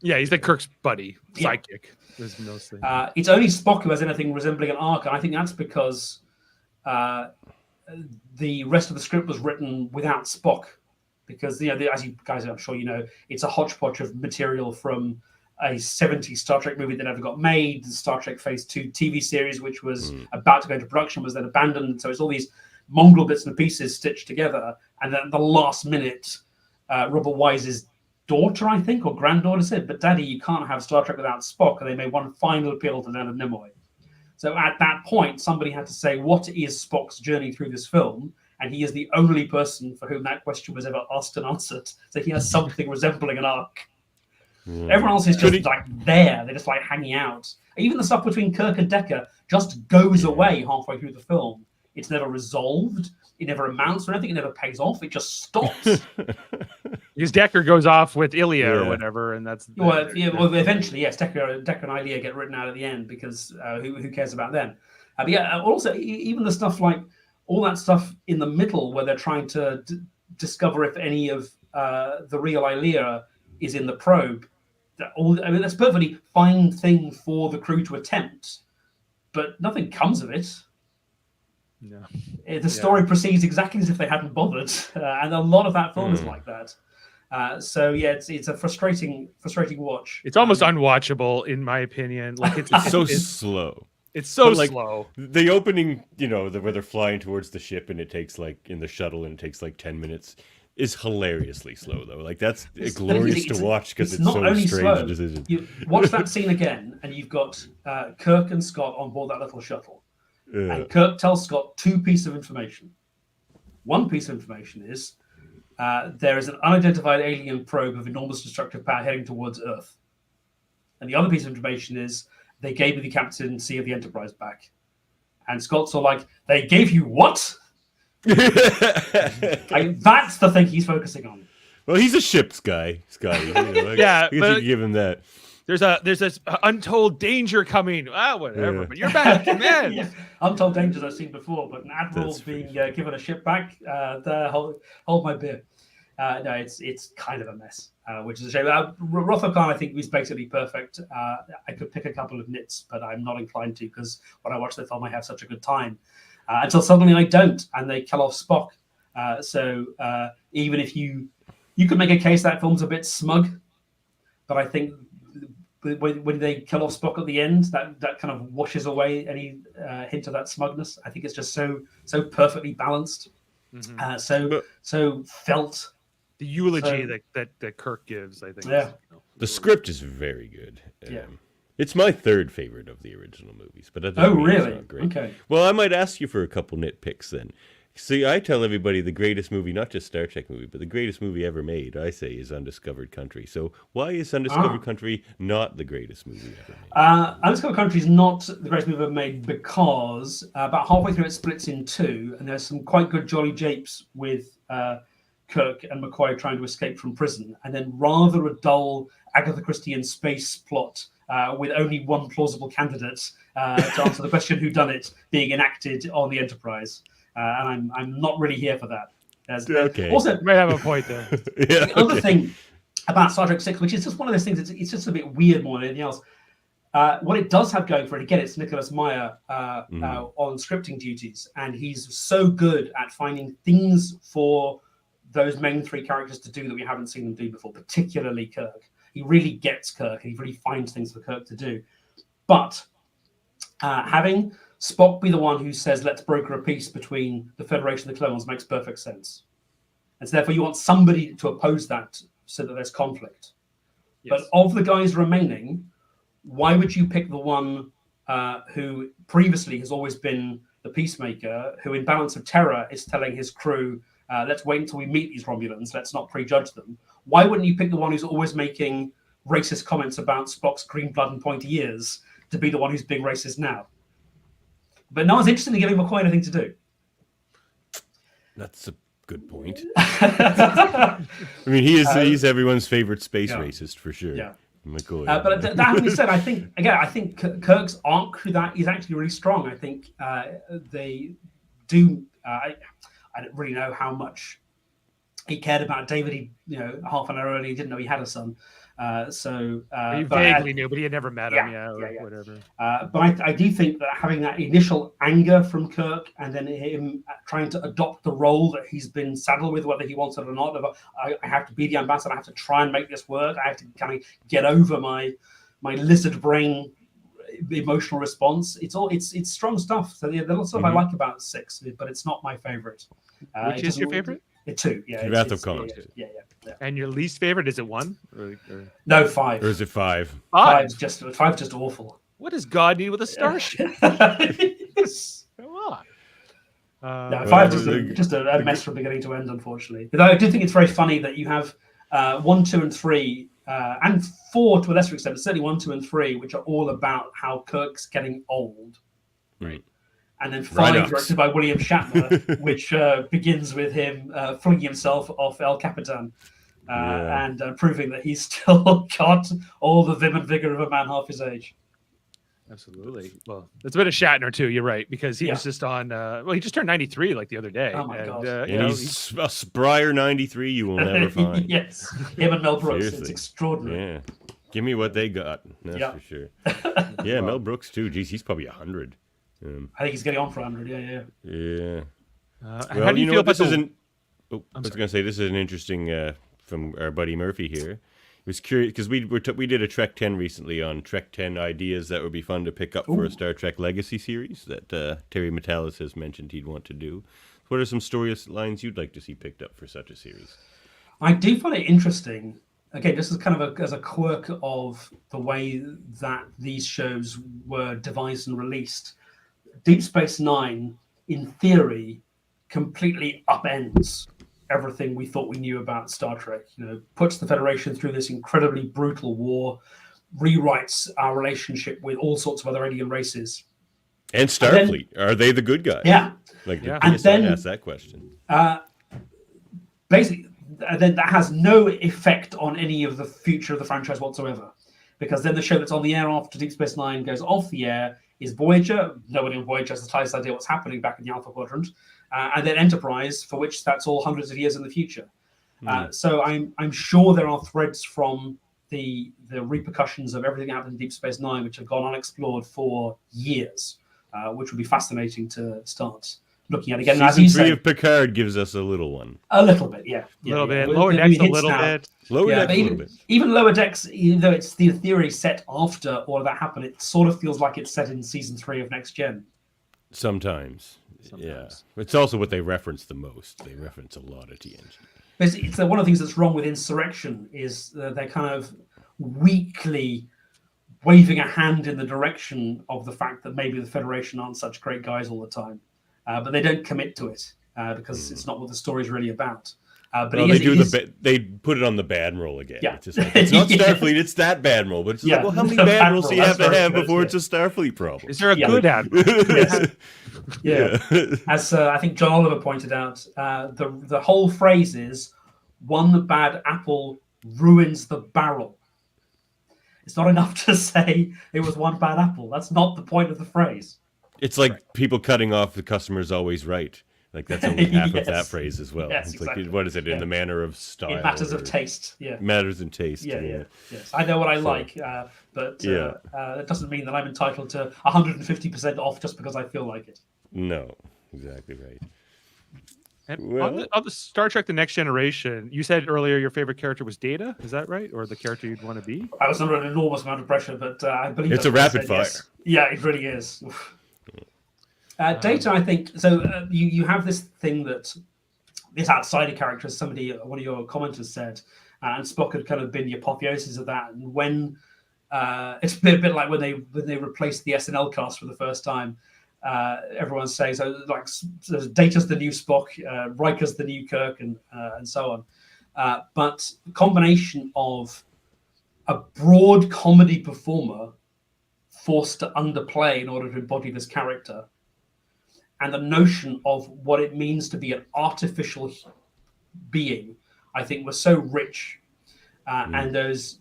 Yeah, he's like Kirk's buddy, sidekick. There's no thing. It's only Spock who has anything resembling an arc, and I think that's because the rest of the script was written without Spock. Because as you guys, I'm sure you know, it's a hodgepodge of material from a 70s Star Trek movie that never got made, the Star Trek Phase 2 TV series, which was about to go into production, was then abandoned. So it's all these mongrel bits and pieces stitched together. And then at the last minute, Robert Wise's daughter, I think, or granddaughter said, "But Daddy, you can't have Star Trek without Spock." And they made one final appeal to Leonard Nimoy. So at that point, somebody had to say, what is Spock's journey through this film? And he is the only person for whom that question was ever asked and answered. So he has something resembling an arc. Everyone else is just there. They're just like hanging out. Even the stuff between Kirk and Decker just goes away halfway through the film. It's never resolved. It never amounts to anything. It never pays off. It just stops. Because Decker goes off with Ilya or whatever, and that's eventually, yes. Decker and Ilya get written out at the end because who cares about them? But also even the stuff like all that stuff in the middle where they're trying to discover if any of the real Ilya is in the probe. That's a perfectly fine thing for the crew to attempt, but nothing comes of it. No. The story proceeds exactly as if they hadn't bothered, and a lot of that film is like that. It's a frustrating watch. It's almost unwatchable, in my opinion. Like it's so slow. It's so slow. The opening, where they're flying towards the ship and it takes in the shuttle and it takes 10 minutes. Is hilariously slow though. Like that's glorious to watch because it's so strange a decision. You watch that scene again, and you've got Kirk and Scott on board that little shuttle, and Kirk tells Scott 2 pieces of information. One piece of information is there is an unidentified alien probe of enormous destructive power heading towards Earth, and the other piece of information is they gave me the captaincy of the Enterprise back. And Scott's all like, "They gave you what?" That's the thing he's focusing on. Well, he's a ship's guy, Scotty. Yeah, I guess you give him that. There's this untold danger coming. Whatever. But you're back, man. Yeah. Untold dangers I've seen before, but an admiral being given a ship back, hold my beer. No, it's kind of a mess, which is a shame. Rotho Khan, I think, was basically perfect. I could pick a couple of nits, but I'm not inclined to because when I watch the film, I have such a good time. Until suddenly I don't, and they kill off Spock. Even if you could make a case that film's a bit smug, but I think when they kill off Spock at the end, that kind of washes away any hint of that smugness. I think it's just so perfectly balanced, so felt. The eulogy that Kirk gives, I think. Yeah. The script is very good. It's my 3rd favorite of the original movies, but that doesn't mean it's really? not great. Okay. Well, I might ask you for a couple nitpicks then. See, I tell everybody the greatest movie, not just Star Trek movie, but the greatest movie ever made, I say, is Undiscovered Country. So why is Undiscovered Country not the greatest movie ever made? Undiscovered Country is not the greatest movie ever made because about halfway through it splits in 2, and there's some quite good jolly japes with Kirk and McCoy trying to escape from prison, and then rather a dull Agatha Christie space plot with only one plausible candidate to answer the question who done it being enacted on the Enterprise. And I'm not really here for that. Okay. Also, you might have a point there. The other thing about Star Trek 6, which is just one of those things, it's just a bit weird more than anything else. What it does have going for it, again, it's Nicholas Meyer on scripting duties, and he's so good at finding things for those main 3 characters to do that we haven't seen them do before, particularly Kirk. He really gets Kirk, and he really finds things for Kirk to do. But having Spock be the one who says, let's broker a peace between the Federation and the Clones makes perfect sense. And so therefore you want somebody to oppose that so that there's conflict. Yes. But of the guys remaining, why would you pick the one who previously has always been the peacemaker, who in Balance of Terror is telling his crew, let's wait until we meet these Romulans, let's not prejudge them. Why wouldn't you pick the one who's always making racist comments about Spock's green blood and pointy ears to be the one who's being racist now. But no one's interested in giving McCoy anything to do. That's a good point. I mean, he's everyone's favorite space racist for sure. Yeah. McCoy. But that having been said, I think Kirk's arc through that is actually really strong. I think they do. I don't really know how much he cared about David. He, half an hour early, he didn't know he had a son. He vaguely knew, but he had never met him, whatever. But I do think that having that initial anger from Kirk and then him trying to adopt the role that he's been saddled with, whether he wants it or not, I have to be the ambassador, I have to try and make this work, I have to kind of get over my lizard brain emotional response. It's strong stuff. So there's lots of I like about 6, but it's not my favorite. Which is your favorite? 2, yeah. Wrath of Khan. Yeah. And your least favorite, is it 1? Or... No, 5. Or is it 5? 5's just awful. What does God need with a starship? Come on. No, 5 is just a mess from beginning to end, unfortunately. But I do think it's very funny that you have 1, 2, and 3, and 4 to a lesser extent, but certainly 1, 2, and 3, which are all about how Kirk's getting old. Right. And then 5, directed by William Shatner, which begins with him flinging himself off El Capitan and proving that he's still got all the vim and vigor of a man half his age. Absolutely. Well, it's a bit of Shatner too. You're right, because he was just on. He just turned 93 like the other day. Oh my god! He's a sprier 93. You will never find. Yes, him and Mel Brooks. Seriously. It's extraordinary. Yeah, give me what they got. That's for sure. Yeah, Mel Brooks too. Geez, he's probably 100. I think he's getting on for 100. Yeah. How do you feel about this? I was going to say this is an interesting from our buddy Murphy here. He was curious because we did a Trek 10 recently on Trek 10 ideas that would be fun to pick up for a Star Trek Legacy series that Terry Metalis has mentioned he'd want to do. What are some storylines you'd like to see picked up for such a series? I do find it interesting. Again, this is kind of as a quirk of the way that these shows were devised and released. Deep Space Nine, in theory, completely upends everything we thought we knew about Star Trek. Puts the Federation through this incredibly brutal war, rewrites our relationship with all sorts of other alien races. And Starfleet, are they the good guys? Yeah. Like the and then asked that question. Basically, then that has no effect on any of the future of the franchise whatsoever, because then the show that's on the air after Deep Space Nine goes off the air is Voyager. Nobody on Voyager has the slightest idea what's happening back in the Alpha Quadrant, and then Enterprise, for which that's all hundreds of years in the future. So I'm sure there are threads from the repercussions of everything that happened in Deep Space Nine which have gone unexplored for years, which would be fascinating to start looking at again. Season 3 of Picard gives us a little one. A little bit, yeah. A little bit. Lower Decks a little bit. Lower Decks a little bit. Even Lower Decks, even though it's the theory set after all of that happened, it sort of feels like it's set in season 3 of Next Gen. Sometimes. Yeah. It's also what they reference the most. They reference a lot of TNG. It's one of the things that's wrong with Insurrection is they're kind of weakly waving a hand in the direction of the fact that maybe the Federation aren't such great guys all the time. But they don't commit to it because it's not what the story's really about. But they put it on the bad roll again. Yeah. It's just like, it's not Starfleet, it's that bad roll. But it's like, well, how many bad rolls do you have to have before it's a Starfleet problem? Is there a good admiral? Yeah. As I think John Oliver pointed out, the whole phrase is one bad apple ruins the barrel. It's not enough to say it was one bad apple. That's not the point of the phrase. It's like people cutting off the customer's always right. Like that's only half of that phrase as well. Yes, it's exactly. like, what is it? In the manner of style. It matters of taste. Yeah. Matters in taste. Yeah. Yes. I know what I like, but that doesn't mean that I'm entitled to 150% off just because I feel like it. No, exactly right. And on the Star Trek: The Next Generation, you said earlier your favorite character was Data. Is that right, or the character you'd want to be? I was under an enormous amount of pressure, but I believe it's a rapid fire. Yes. Yeah, it really is. Data, I think. So you have this thing that this outsider character, as one of your commenters said, and Spock had kind of been the apotheosis of that. And when it's a bit like when they replaced the SNL cast for the first time, everyone's saying so Data's the new Spock, Riker's the new Kirk, and so on. But the combination of a broad comedy performer forced to underplay in order to embody this character. And the notion of what it means to be an artificial being, I think, was so rich. And those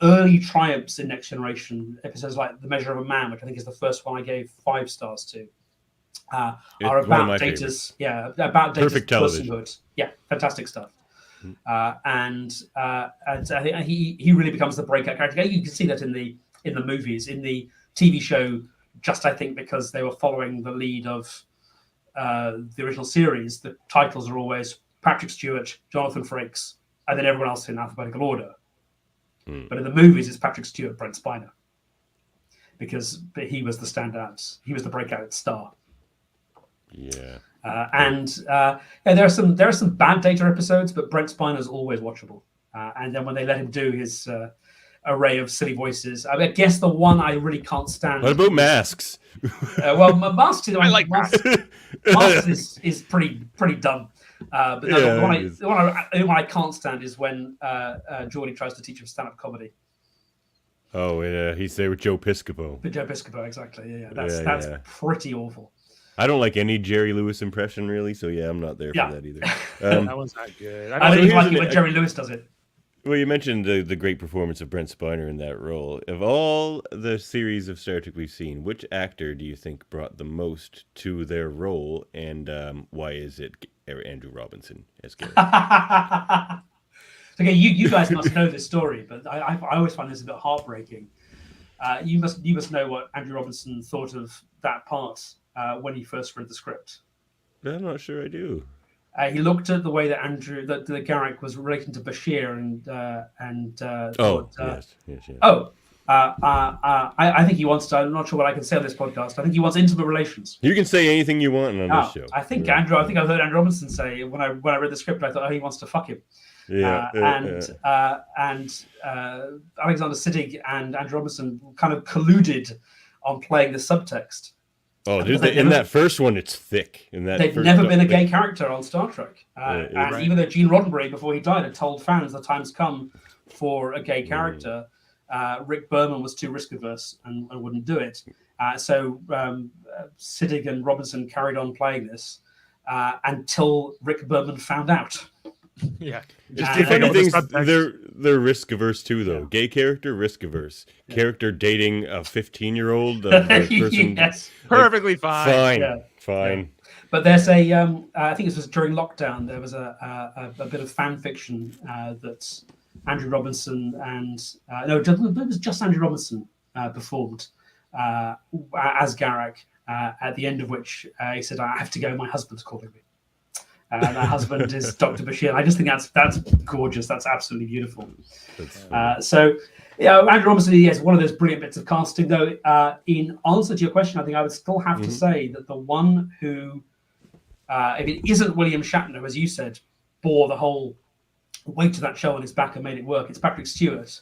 early triumphs in Next Generation, episodes like The Measure of a Man, which I think is the first one I gave 5 stars to, are about Data's Perfect television. personhood. Yeah, fantastic stuff. And I think he really becomes the breakout character. You can see that in the movies, in the TV show. Just I think because they were following the lead of the original series, the titles are always Patrick Stewart, Jonathan Frakes, and then everyone else in alphabetical order. But in the movies, it's Patrick Stewart, Brent Spiner, because he was the standout. He was the breakout star. Yeah. There are some bad Data episodes, but Brent Spiner's always watchable. And then when they let him do his array of silly voices, I guess the one I really can't stand. What about Masks? Masks. I like Masks is pretty dumb. But the one I can't stand is when Geordie tries to teach him stand-up comedy. Oh, yeah, he's there with Joe Piscopo. Joe Piscopo, exactly. Yeah. That's pretty awful. I don't like any Jerry Lewis impression, really, so yeah, I'm not there for that either. That one's not good. I don't even like it when Jerry Lewis does it. Well, you mentioned the great performance of Brent Spiner in that role. Of all the series of Star Trek we've seen, which actor do you think brought the most to their role, and why is it Andrew Robinson as Gary? Okay, you guys must know this story, but I always find this a bit heartbreaking. You must know what Andrew Robinson thought of that part when he first read the script. I'm not sure I do. He looked at the way that the Garak was relating to Bashir I think he wants to. I'm not sure what I can say on this podcast. I think he wants intimate relations. You can say anything you want on this show. I think I've heard Andrew Robinson say when I read the script, I thought, he wants to fuck him. Alexander Siddig and Andrew Robinson kind of colluded on playing the subtext. Oh, in that first one, it's thick. They've never been a gay character on Star Trek. Even though Gene Roddenberry, before he died, had told fans the time's come for a gay character, Rick Berman was too risk-averse and wouldn't do it. So Siddig and Robinson carried on playing this until Rick Berman found out. Yeah. The funny thing is, they're risk averse too, though. Yeah. Gay character, risk averse. Yeah. Character dating a 15-year-old person. Yes. Perfectly fine. Fine. Yeah. But there's I think this was during lockdown, there was a bit of fan fiction that Andrew Robinson it was just Andrew Robinson performed as Garak, at the end of which he said, "I have to go, my husband's calling me." And my husband is Dr. Bashir. I just think that's gorgeous. That's absolutely beautiful. Andrew Robinson is one of those brilliant bits of casting, though. In answer to your question, I think I would still have to say that the one who, if it isn't William Shatner, as you said, bore the whole weight of that show on his back and made it work, it's Patrick Stewart.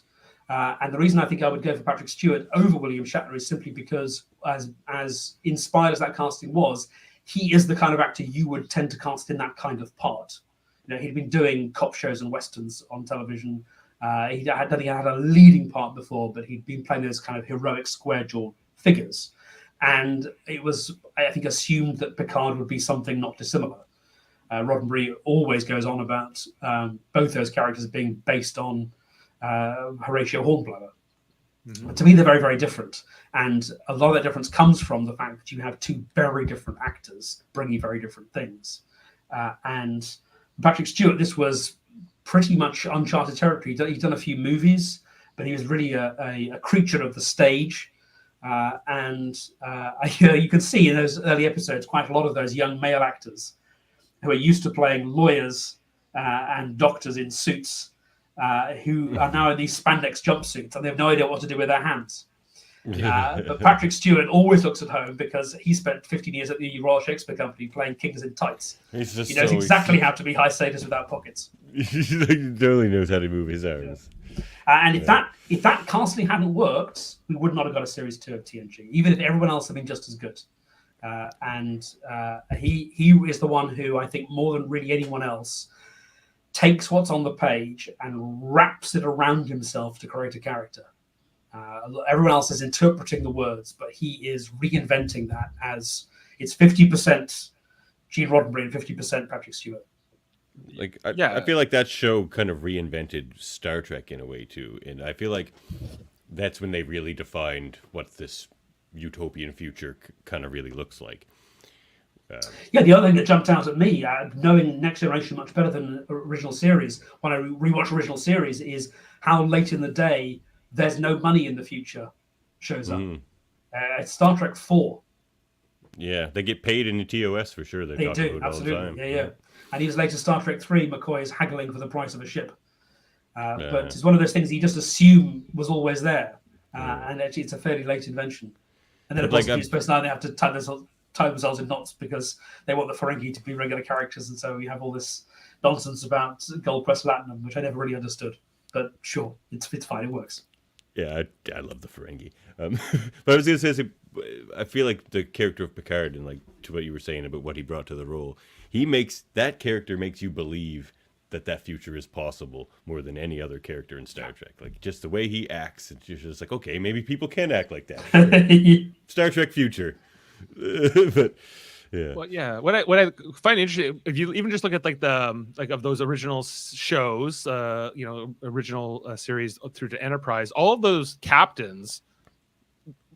And the reason I think I would go for Patrick Stewart over William Shatner is simply because, as inspired as that casting was, he is the kind of actor you would tend to cast in that kind of part. He'd been doing cop shows and westerns on television. I don't think he had a leading part before, but he'd been playing those kind of heroic square-jawed figures. And it was, I think, assumed that Picard would be something not dissimilar. Roddenberry always goes on about both those characters being based on Horatio Hornblower. But to me, they're very, very different. And a lot of that difference comes from the fact that you have two very different actors bringing very different things. And Patrick Stewart, this was pretty much uncharted territory. He'd done a few movies, but he was really a creature of the stage. You can see in those early episodes quite a lot of those young male actors who are used to playing lawyers and doctors in suits, who are now in these spandex jumpsuits and they have no idea what to do with their hands. But Patrick Stewart always looks at home because he spent 15 years at the Royal Shakespeare Company playing kings in tights. He knows exactly how to be high status without pockets. He totally knows how to move his arms. And if that casting hadn't worked, we would not have got a series 2 of TNG, even if everyone else had been just as good. He is the one who I think more than really anyone else takes what's on the page and wraps it around himself to create a character. Everyone else is interpreting the words, but he is reinventing that as it's 50% Gene Roddenberry and 50% Patrick Stewart. Like I feel like that show kind of reinvented Star Trek in a way too, and I feel like that's when they really defined what this utopian future kind of really looks like. Yeah, the other thing that jumped out at me, knowing Next Generation much better than the original series, when I rewatch original series, is how late in the day there's no money in the future shows up. It's Star Trek 4. Yeah, they get paid in the TOS for sure. They do, absolutely. Yeah. And even later, Star Trek 3, McCoy is haggling for the price of a ship. But it's one of those things you just assume was always there. And actually, it's a fairly late invention. And then, of course, Deep Space Nine, they have to tie themselves in knots because they want the Ferengi to be regular characters. And so we have all this nonsense about gold press platinum, which I never really understood. But sure, it's fine. It works. Yeah, I love the Ferengi. But I was going to say, I feel like the character of Picard, and like to what you were saying about what he brought to the role, that character makes you believe that future is possible more than any other character in Star Trek. Like just the way he acts, it's just like, okay, maybe people can act like that. Sure. Star Trek future. But yeah. Well, yeah. What I find interesting, if you even just look at like the of those original shows, original series through to Enterprise, all of those captains,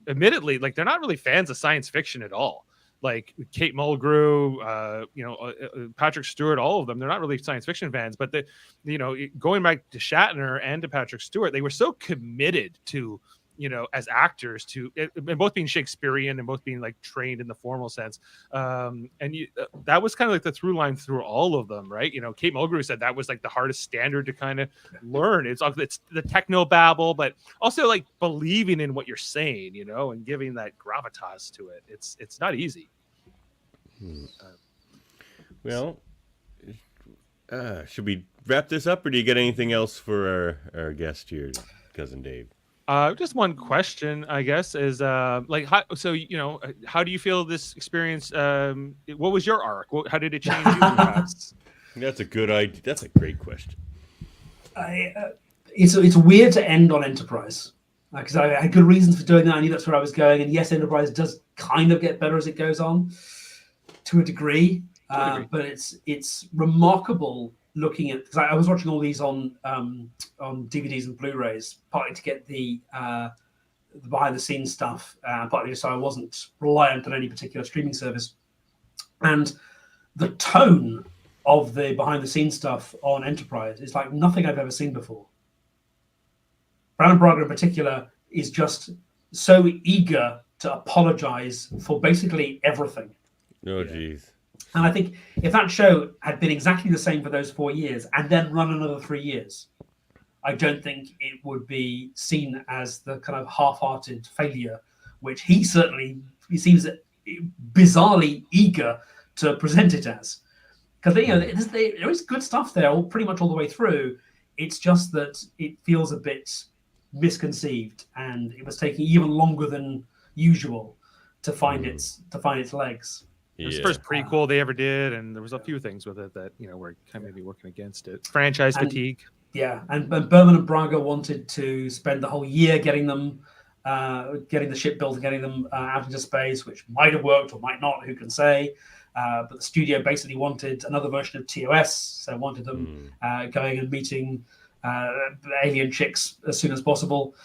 admittedly, like they're not really fans of science fiction at all. Like Kate Mulgrew, Patrick Stewart, all of them, they're not really science fiction fans. But going back to Shatner and to Patrick Stewart, they were so committed to, as actors, and both being Shakespearean and both being like trained in the formal sense. That was kind of like the through line through all of them, right? Kate Mulgrew said that was like the hardest standard to kind of learn. It's the techno babble, but also like believing in what you're saying, and giving that gravitas to it. It's not easy. Well, should we wrap this up, or do you get anything else for our guest here, Cousin Dave? Just one question, I guess, is how do you feel this experience? What was your arc? How did it change you? Perhaps? That's a good idea. That's a great question. It's weird to end on Enterprise because I had good reasons for doing that. I knew that's where I was going, and yes, Enterprise does kind of get better as it goes on, to a degree. But it's remarkable. Looking at, because I was watching all these on DVDs and Blu-rays, partly to get the behind the scenes stuff, partly so I wasn't reliant on any particular streaming service. And the tone of the behind the scenes stuff on Enterprise is like nothing I've ever seen before. Brandon Braga in particular is just so eager to apologize for basically everything. Oh, geez. And I think if that show had been exactly the same for those 4 years and then run another 3 years, I don't think it would be seen as the kind of half-hearted failure, which he seems bizarrely eager to present it as. Because there is good stuff there, pretty much all the way through. It's just that it feels a bit misconceived, and it was taking even longer than usual to find its legs. It was the first prequel they ever did, and there was a few things with it that were kind of maybe working against it. Franchise fatigue. Yeah, and Berman and Braga wanted to spend the whole year getting the ship built and getting them out into space, which might have worked or might not. Who can say? But the studio basically wanted another version of TOS, so wanted them going and meeting alien chicks as soon as possible.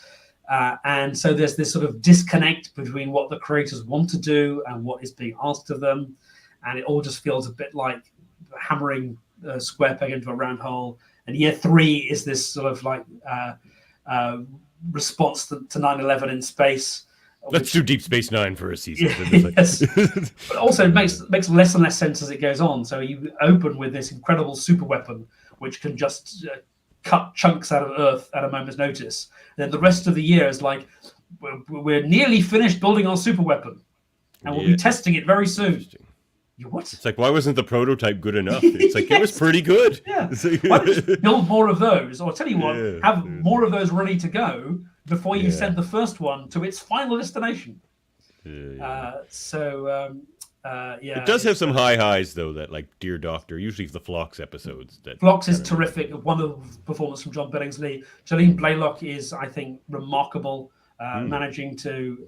And so there's this sort of disconnect between what the creators want to do and what is being asked of them. And it all just feels a bit like hammering a square peg into a round hole. And year 3 is this sort of like response to 9/11 in space. Let's do Deep Space Nine for a season. Yes. But also it makes less and less sense as it goes on. So you open with this incredible super weapon, which can just cut chunks out of Earth at a moment's notice. And then the rest of the year is like, we're nearly finished building our super weapon, and we'll be testing it very soon. What? It's like, why wasn't the prototype good enough? It's like, it was pretty good. Yeah. Why don't you build more of those? Or tell you what, have more of those ready to go before you send the first one to its final destination. It does have some high highs, though, that like Dear Doctor, usually the Phlox episodes. Phlox is terrific. Wonderful performance from John Billingsley. Jolene Blaylock is, I think, remarkable. managing to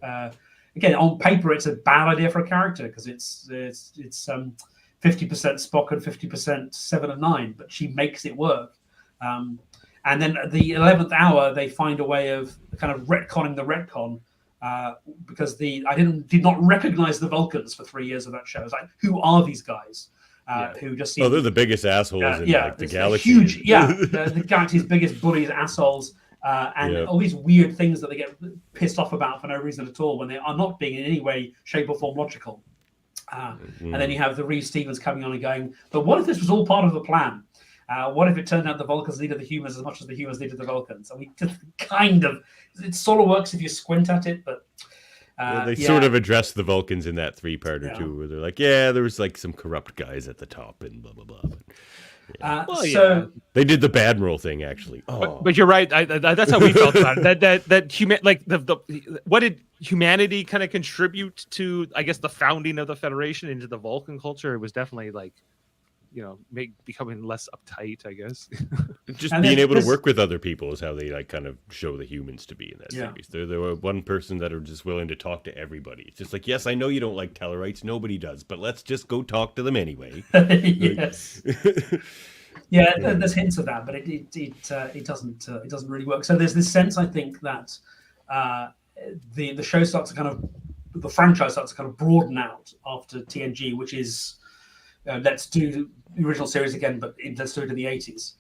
again, on paper, it's a bad idea for a character because it's 50% Spock and 50% Seven of Nine, but she makes it work. And then at the 11th hour, they find a way of kind of retconning the retcon because I did not recognize the Vulcans for 3 years of that show. It's like, who are these guys? Who just seem, they're the biggest assholes in like, the galaxy. Huge, the galaxy's biggest bullies, assholes. And all these weird things that they get pissed off about for no reason at all when they are not being in any way, shape, or form logical. And then you have the Reeve Stevens coming on and going, but what if this was all part of the plan? What if it turned out the Vulcans needed the humans as much as the humans needed the Vulcans? And we just it sort of works if you squint at it, but they sort of address the Vulcans in that 3-parter too, where they're like, there was like some corrupt guys at the top and blah blah blah. But, so they did the bad roll thing actually. But you're right. That's how we felt about it. What did humanity kind of contribute to, I guess, the founding of the Federation into the Vulcan culture? It was definitely like, becoming less uptight, I guess. Just being able to work with other people is how they like kind of show the humans to be in that series. There were one person that are just willing to talk to everybody. It's just like, yes, I know you don't like Tellarites, nobody does, but let's just go talk to them anyway. Yes. There's hints of that, but it doesn't really work. So there's this sense, I think, that the show starts to the franchise starts to kind of broaden out after TNG, which is let's do the original series again, but let's do it in the 80s.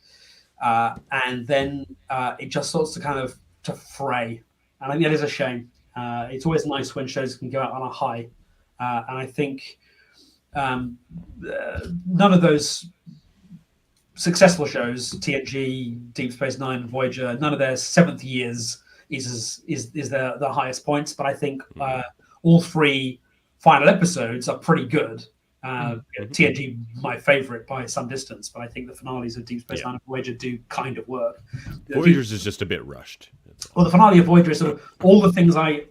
And then it just starts to fray. And I think that is a shame. It's always nice when shows can go out on a high. And I think none of those successful shows, TNG, Deep Space Nine, Voyager, none of their 7th years is their highest points. But I think all 3 final episodes are pretty good. TNG, my favorite by some distance, but I think the finales of Deep Space Nine and Voyager do kind of work. Voyager's is just a bit rushed. Well, the finale of Voyager is sort of all the things I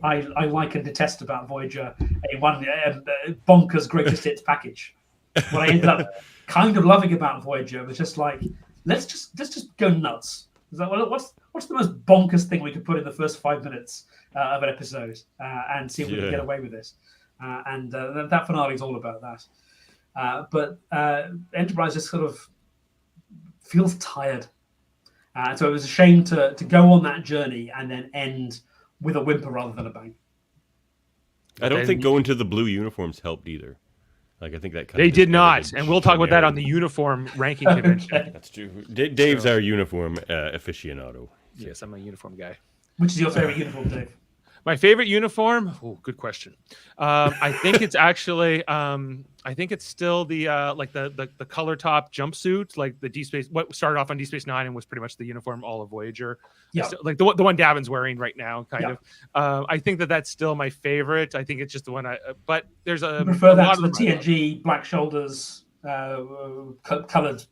like and detest about Voyager, a bonkers greatest hits package. What I ended up kind of loving about Voyager was just like, let's just go nuts. Is that, what's the most bonkers thing we could put in the first 5 minutes of an episode and see if we can get away with this? And that finale is all about that. But Enterprise just sort of feels tired. So it was a shame to go on that journey and then end with a whimper rather than a bang. I don't think going to the blue uniforms helped either. Like I think that they did not, and we'll talk about that on the uniform ranking convention. Okay. That's true. Dave's our uniform aficionado. Yes, I'm a uniform guy. Which is your favorite uniform, Dave? My favorite uniform? Oh, good question. I think it's actually, I think it's still the the color top jumpsuit, like the Deep Space. What started off on Deep Space Nine and was pretty much the uniform all of Voyager. Yeah, still, like the one Davan's wearing right now, kind of. I think that's still my favorite. I think it's just the one but there's a. You prefer that to the TNG black shoulders, colored.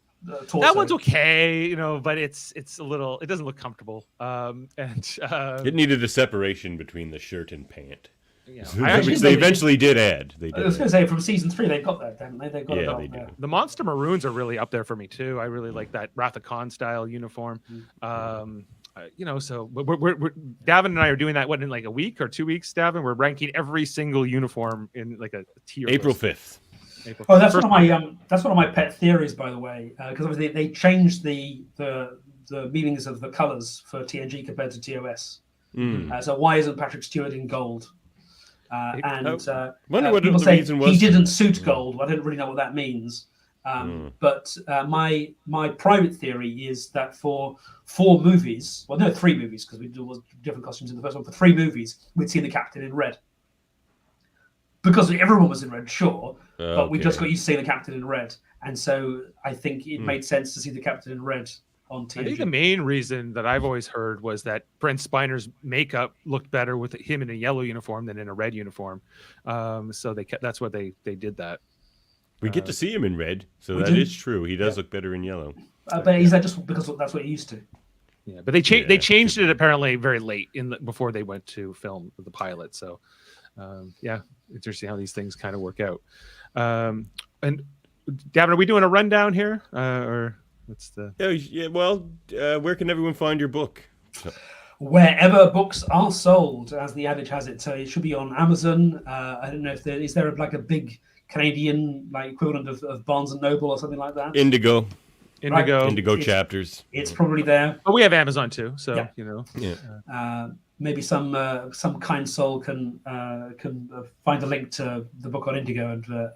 Torso. That one's okay, but it's a little. It doesn't look comfortable, and it needed a separation between the shirt and pant. Yeah, which they eventually did add. I was going to say from season 3 they've got that, haven't they? They've got they do. The Monster Maroons are really up there for me too. I really like that Wrath of Khan style uniform. So we're Davan and I are doing that in like a week or 2 weeks. Davan, we're ranking every single uniform in like a tier. April 5th. Oh, that's one of my pet theories, by the way, because obviously they changed the meanings of the colors for TNG compared to TOS. So why isn't Patrick Stewart in gold? Wonder what people the say reason was. He didn't suit gold. I don't really know what that means. But my private theory is that for 4 movies, 3 movies, because we did different costumes in the first one. For 3 movies, we'd seen the captain in red. Because everyone was in red, sure, but we just got used to seeing the captain in red, and so I think it made sense to see the captain in red on TNG. I think the main reason that I've always heard was that Brent Spiner's makeup looked better with him in a yellow uniform than in a red uniform, so that's what they did that. We get to see him in red, so that is true. He does look better in yellow. But is that just because that's what he used to? Yeah, but they changed it apparently very late before they went to film the pilot. So, interesting how these things kind of work out. And Davan, are we doing a rundown here, or what's the? Yeah. Well, where can everyone find your book? wherever books are sold, as the adage has it. So it should be on Amazon. I don't know if there is there like a big Canadian like equivalent of Barnes and Noble or something like that. Indigo Indigo. chapters. It's probably there. But we have Amazon too, so Yeah. you know. Yeah. Maybe some kind soul can find a link to the book on Indigo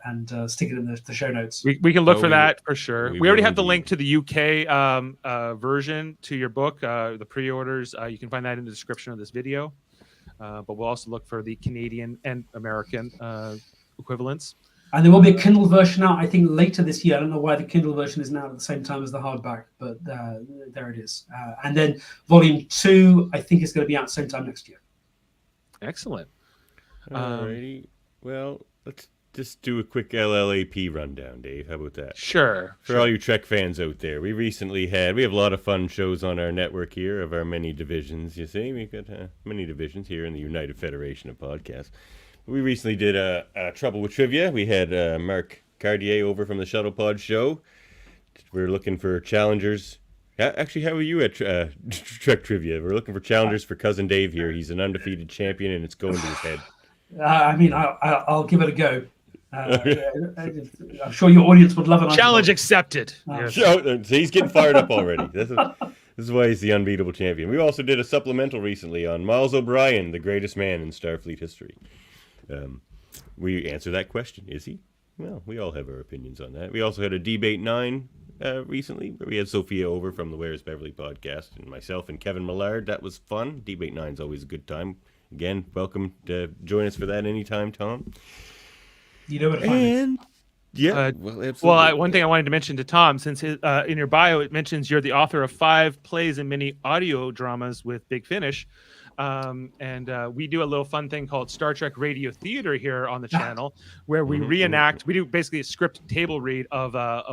and stick it in the show notes. We can look Oh, for we that for sure. we We already will have the indeed. link to the UK version to your book, the pre-orders. You can find that in the description of this video. But we'll also look for the Canadian and American equivalents. And there will be a Kindle version out, I think, later this year. I don't know why the Kindle version is now at the same time as the hardback, but there it is. And then Volume 2, I think, is going to be out same time next year. Excellent. Alrighty. Well, let's just do a quick LLAP rundown, Dave. How about that? Sure. For all you Trek fans out there, we have a lot of fun shows on our network here of our many divisions. You see, we've got many divisions here in the United Federation of Podcasts. We recently did a Trouble with Trivia. We had Mark Cartier over from the Shuttle Pod show. We're looking for challengers. Actually, how are you at Trek Trivia? We're looking for challengers for Cousin Dave here. He's an undefeated champion, and it's going to his head. I mean, I'll give it a go. I'm sure your audience would love it. Challenge accepted. Yes. So he's getting fired up already. This is why he's the unbeatable champion. We also did a supplemental recently on Miles O'Brien, the greatest man in Starfleet history. We answer that question. Is he? Well, we all have our opinions on that. We also had a Debate 9 recently, where we had Sophia over from the Where's Beverly podcast, and myself and Kevin Millard. That was fun. Debate 9 is always a good time. Again, welcome to join us for that anytime, Tom. You know what? And yeah, well, absolutely. Well, one thing I wanted to mention to Tom, since in your bio it mentions you're the author of 5 plays and many audio dramas with Big Finish. And we do a little fun thing called Star Trek Radio Theater here on the channel, where we reenact. We do basically a script table read of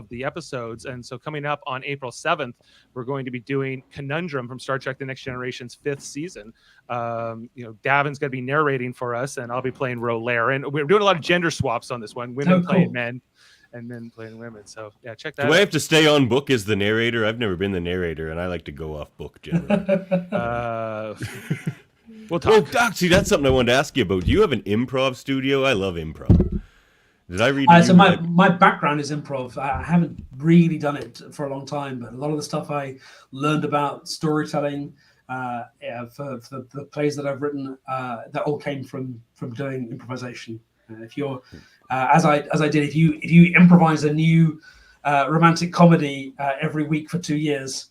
the episodes. And so coming up on April 7th, we're going to be doing Conundrum from Star Trek: The Next Generation's 5th season. Davan's going to be narrating for us, and I'll be playing Rolaren. We're doing a lot of gender swaps on this one: women playing men, and men playing women. So yeah, check that out. Do I have to stay on book as the narrator? I've never been the narrator, and I like to go off book generally. We'll talk. Oh, Doc, see, that's something I wanted to ask you about. Do you have an improv studio? I love improv. Did I read? So my background is improv. I haven't really done it for a long time, but a lot of the stuff I learned about storytelling for the plays that I've written, that all came from doing improvisation. If you're as I did, if you improvise a new romantic comedy every week for 2 years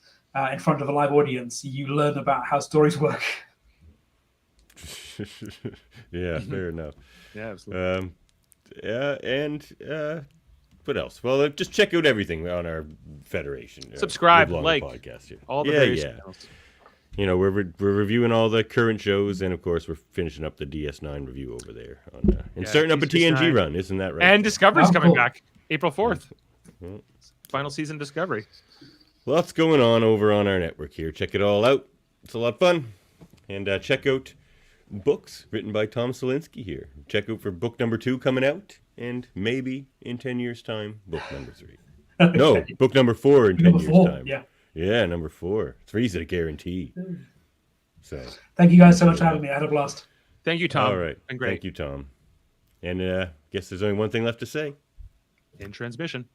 in front of a live audience, you learn about how stories work. Yeah, fair enough. Yeah, absolutely. What else? Well, just check out everything on our Federation. Subscribe, Live Longer like podcast here. all the various channels. You know, we're reviewing all the current shows, and of course, we're finishing up the DS9 review over there, and starting up a TNG run. Isn't that right? And Discovery's coming cool. back April 4th. Final season Discovery. Lots going on over on our network here. Check it all out. It's a lot of fun. And check out books written by Tom Salinsky here. Check out for book number 2 coming out, and maybe in 10 years' time, book number 3. No, book number 4 in 10 years' time. Yeah, number 4. 3 is a guarantee. So thank you guys so much for having me. I had a blast. Thank you, Tom. All right. Been great. Thank you, Tom. And guess there's only one thing left to say. In transmission.